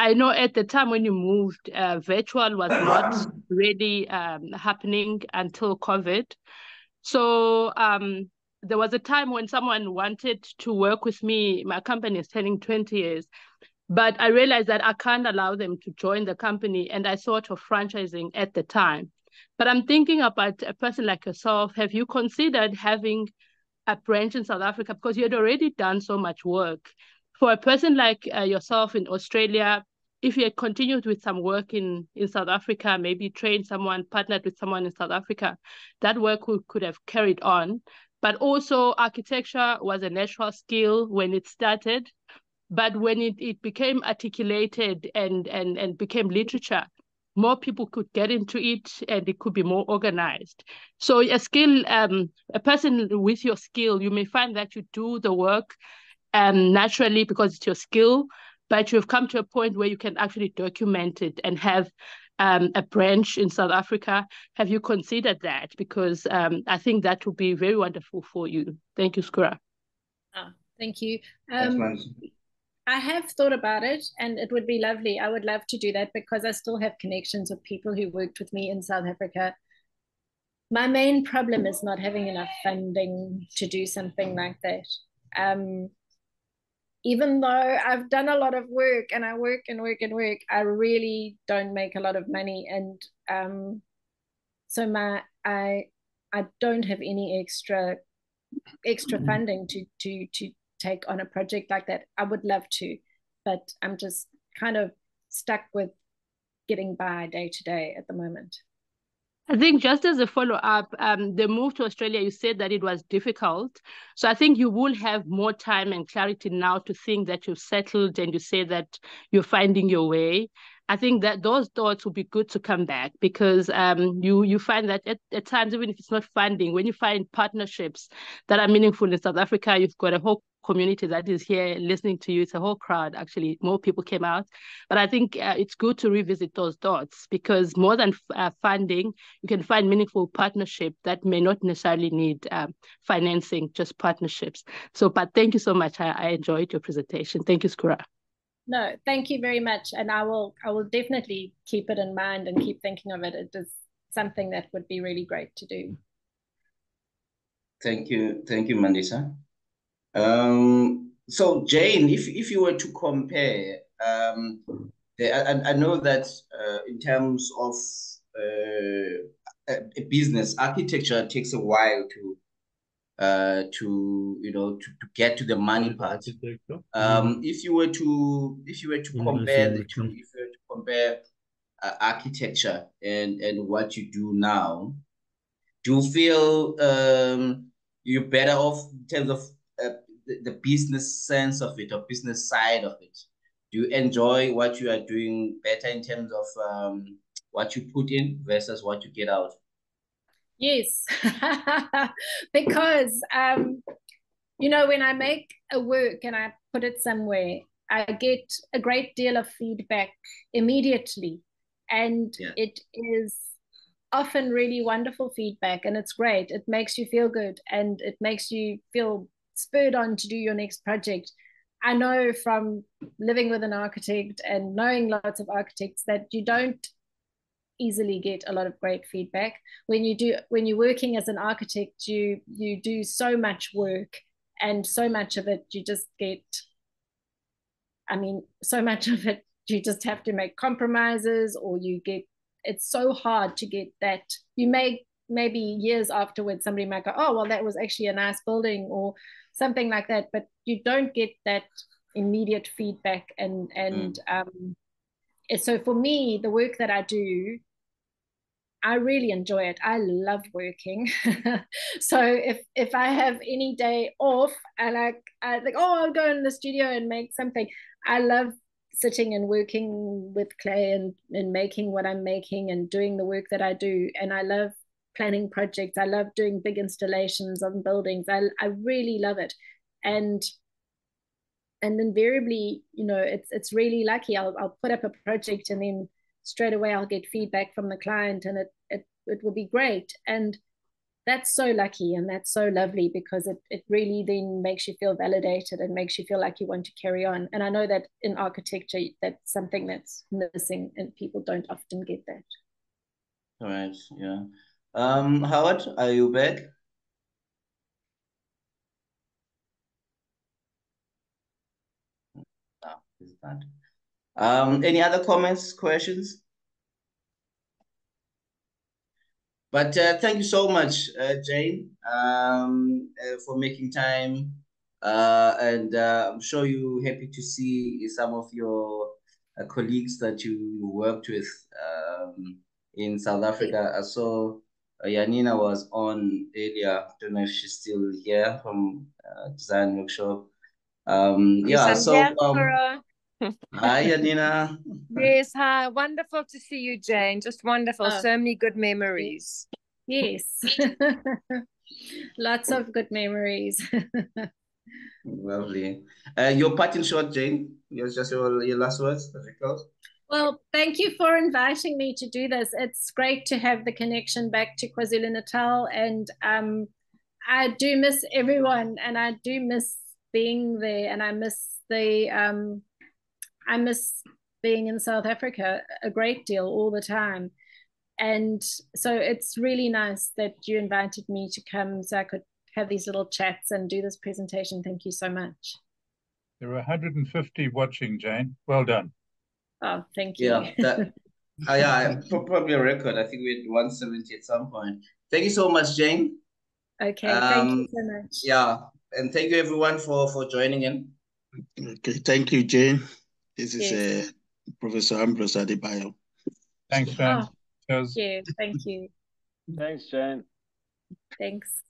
I know at the time when you moved, virtual was not really happening until COVID. So there was a time when someone wanted to work with me. My company is turning 20 years, but I realized that I can't allow them to join the company, and I thought of franchising at the time. But I'm thinking about a person like yourself. Have you considered having a branch in South Africa, because you had already done so much work? For a person like yourself in Australia, if you had continued with some work in South Africa, maybe trained someone, partnered with someone in South Africa, that work could have carried on. But also architecture was a natural skill when it started, but when it became articulated and became literature, more people could get into it and it could be more organized. So a skill, a person with your skill, you may find that you do the work naturally because it's your skill, but you've come to a point where you can actually document it and have a branch in South Africa. Have you considered that? Because I think that would be very wonderful for you. Thank you, Skura. Thank you. I have thought about it, and it would be lovely. I would love to do that because I still have connections with people who worked with me in South Africa. My main problem is not having enough funding to do something like that. Even though I've done a lot of work and I work and work and work, I really don't make a lot of money. And so I don't have any extra funding to take on a project like that. I would love to, but I'm just kind of stuck with getting by day to day at the moment. I think just as a follow-up, the move to Australia, you said that it was difficult. So I think you will have more time and clarity now to think that you've settled and you say that you're finding your way. I think that those thoughts will be good to come back because you find that at times, even if it's not funding, when you find partnerships that are meaningful in South Africa, you've got a whole community that is here listening to you. It's a whole crowd, actually. More people came out. But I think it's good to revisit those thoughts because more than funding, you can find meaningful partnership that may not necessarily need financing, just partnerships. So, but thank you so much. I enjoyed your presentation. Thank you, Skura. No, thank you very much. And I will definitely keep it in mind and keep thinking of it. It is something that would be really great to do. Thank you, Mandisa. So Jane, if you were to compare, I know that in terms of a business, architecture takes a while to get to the money part. If you were to compare the two, if you were to compare architecture and what you do now, do you feel you're better off in terms of the business sense of it or business side of it? Do you enjoy what you are doing better in terms of what you put in versus what you get out? Yes, because when I make a work and I put it somewhere, I get a great deal of feedback immediately, and it is often really wonderful feedback, and it's great. It makes you feel good, and it makes you feel spurred on to do your next project. I know from living with an architect and knowing lots of architects that you don't easily get a lot of great feedback. When you're working as an architect, you do so much work, and so much of it you just get, so much of it you just have to make compromises, or it's so hard to get that. You may, maybe years afterwards, somebody might go, oh, well, that was actually a nice building or something like that, but you don't get that immediate feedback. So for me, the work that I do, I really enjoy it. I love working. So if I have any day off, I think, oh, I'll go in the studio and make something. I love sitting and working with clay and making what I'm making and doing the work that I do. And I love planning projects. I love doing big installations on buildings. I really love it. And invariably, you know, it's really lucky. I'll put up a project and then straight away I'll get feedback from the client, and it will be great. And that's so lucky, and that's so lovely, because it really then makes you feel validated and makes you feel like you want to carry on. And I know that in architecture, that's something that's missing, and people don't often get that. All right, yeah. Howard, are you back? No, he's not. Any other comments, questions? But thank you so much, Jane, for making time. And I'm sure you're happy to see some of your colleagues that you worked with in South Africa. I saw Yanina was on earlier. I don't know if she's still here from Design Workshop. Yeah, yes, so hi, Yanina. Yes, hi. Wonderful to see you, Jane. Just wonderful. So many good memories. Yes. Lots of good memories. Lovely. Your parting shot, Jane. Just your last words as we close. Well, thank you for inviting me to do this. It's great to have the connection back to KwaZulu-Natal, and I do miss everyone, and I do miss being there, and I miss being in South Africa a great deal all the time. And so it's really nice that you invited me to come so I could have these little chats and do this presentation. Thank you so much. There are 150 watching, Jane. Well done. Oh, thank you. Yeah, yeah, probably a record. I think we had 170 at some point. Thank you so much, Jane. Okay, thank you so much. Yeah, and thank you everyone for joining in. Okay, thank you, Jane. This is Professor Ambrose Adebayo. Thanks, Jane. Oh, thank you. Thanks, Jane. Thanks.